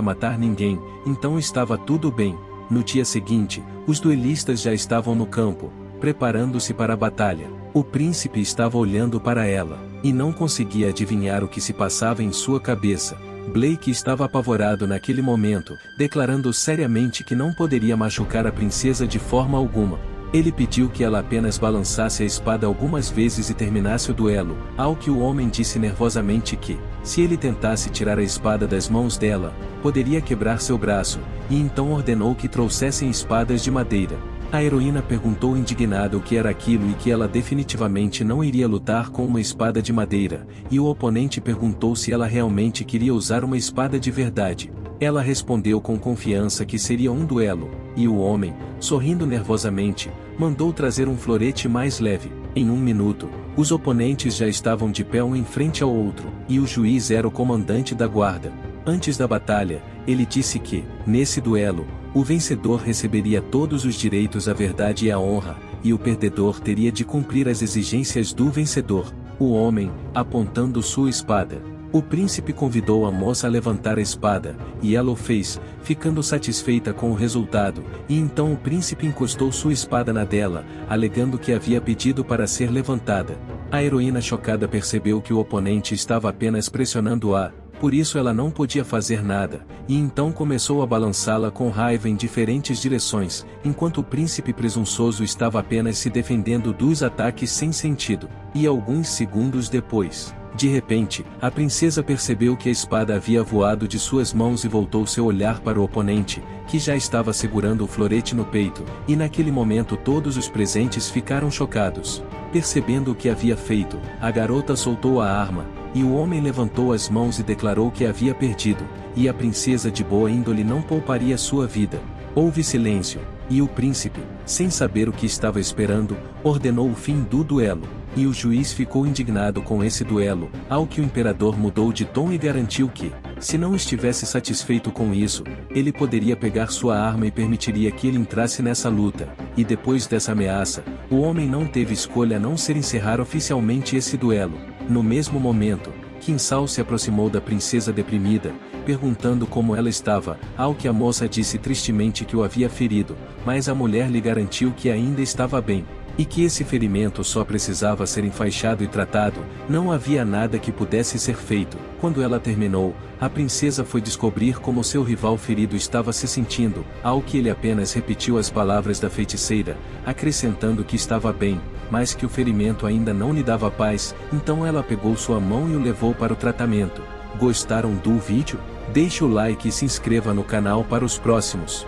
matar ninguém, então estava tudo bem. No dia seguinte, os duelistas já estavam no campo, preparando-se para a batalha. O príncipe estava olhando para ela, e não conseguia adivinhar o que se passava em sua cabeça. Blake estava apavorado naquele momento, declarando seriamente que não poderia machucar a princesa de forma alguma. Ele pediu que ela apenas balançasse a espada algumas vezes e terminasse o duelo, ao que o homem disse nervosamente que, se ele tentasse tirar a espada das mãos dela, poderia quebrar seu braço, e então ordenou que trouxessem espadas de madeira. A heroína perguntou indignada o que era aquilo e que ela definitivamente não iria lutar com uma espada de madeira, e o oponente perguntou se ela realmente queria usar uma espada de verdade. Ela respondeu com confiança que seria um duelo, e o homem, sorrindo nervosamente, mandou trazer um florete mais leve. Em 1 minuto, os oponentes já estavam de pé um em frente ao outro, e o juiz era o comandante da guarda. Antes da batalha, ele disse que, nesse duelo, o vencedor receberia todos os direitos à verdade e à honra, e o perdedor teria de cumprir as exigências do vencedor. O homem, apontando sua espada. O príncipe convidou a moça a levantar a espada, e ela o fez, ficando satisfeita com o resultado, e então o príncipe encostou sua espada na dela, alegando que havia pedido para ser levantada. A heroína chocada percebeu que o oponente estava apenas pressionando-a, por isso ela não podia fazer nada, e então começou a balançá-la com raiva em diferentes direções, enquanto o príncipe presunçoso estava apenas se defendendo dos ataques sem sentido. E alguns segundos depois, de repente, a princesa percebeu que a espada havia voado de suas mãos e voltou seu olhar para o oponente, que já estava segurando o florete no peito, e naquele momento todos os presentes ficaram chocados. Percebendo o que havia feito, a garota soltou a arma, e o homem levantou as mãos e declarou que havia perdido, e a princesa de boa índole não pouparia sua vida. Houve silêncio, e o príncipe, sem saber o que estava esperando, ordenou o fim do duelo, e o juiz ficou indignado com esse duelo, ao que o imperador mudou de tom e garantiu que, se não estivesse satisfeito com isso, ele poderia pegar sua arma e permitiria que ele entrasse nessa luta, e depois dessa ameaça, o homem não teve escolha a não ser encerrar oficialmente esse duelo. No mesmo momento, Kinsale se aproximou da princesa deprimida, perguntando como ela estava, ao que a moça disse tristemente que o havia ferido, mas a mulher lhe garantiu que ainda estava bem, e que esse ferimento só precisava ser enfaixado e tratado, não havia nada que pudesse ser feito. Quando ela terminou, a princesa foi descobrir como seu rival ferido estava se sentindo, ao que ele apenas repetiu as palavras da feiticeira, acrescentando que estava bem, mas que o ferimento ainda não lhe dava paz, então ela pegou sua mão e o levou para o tratamento. Gostaram do vídeo? Deixe o like e se inscreva no canal para os próximos.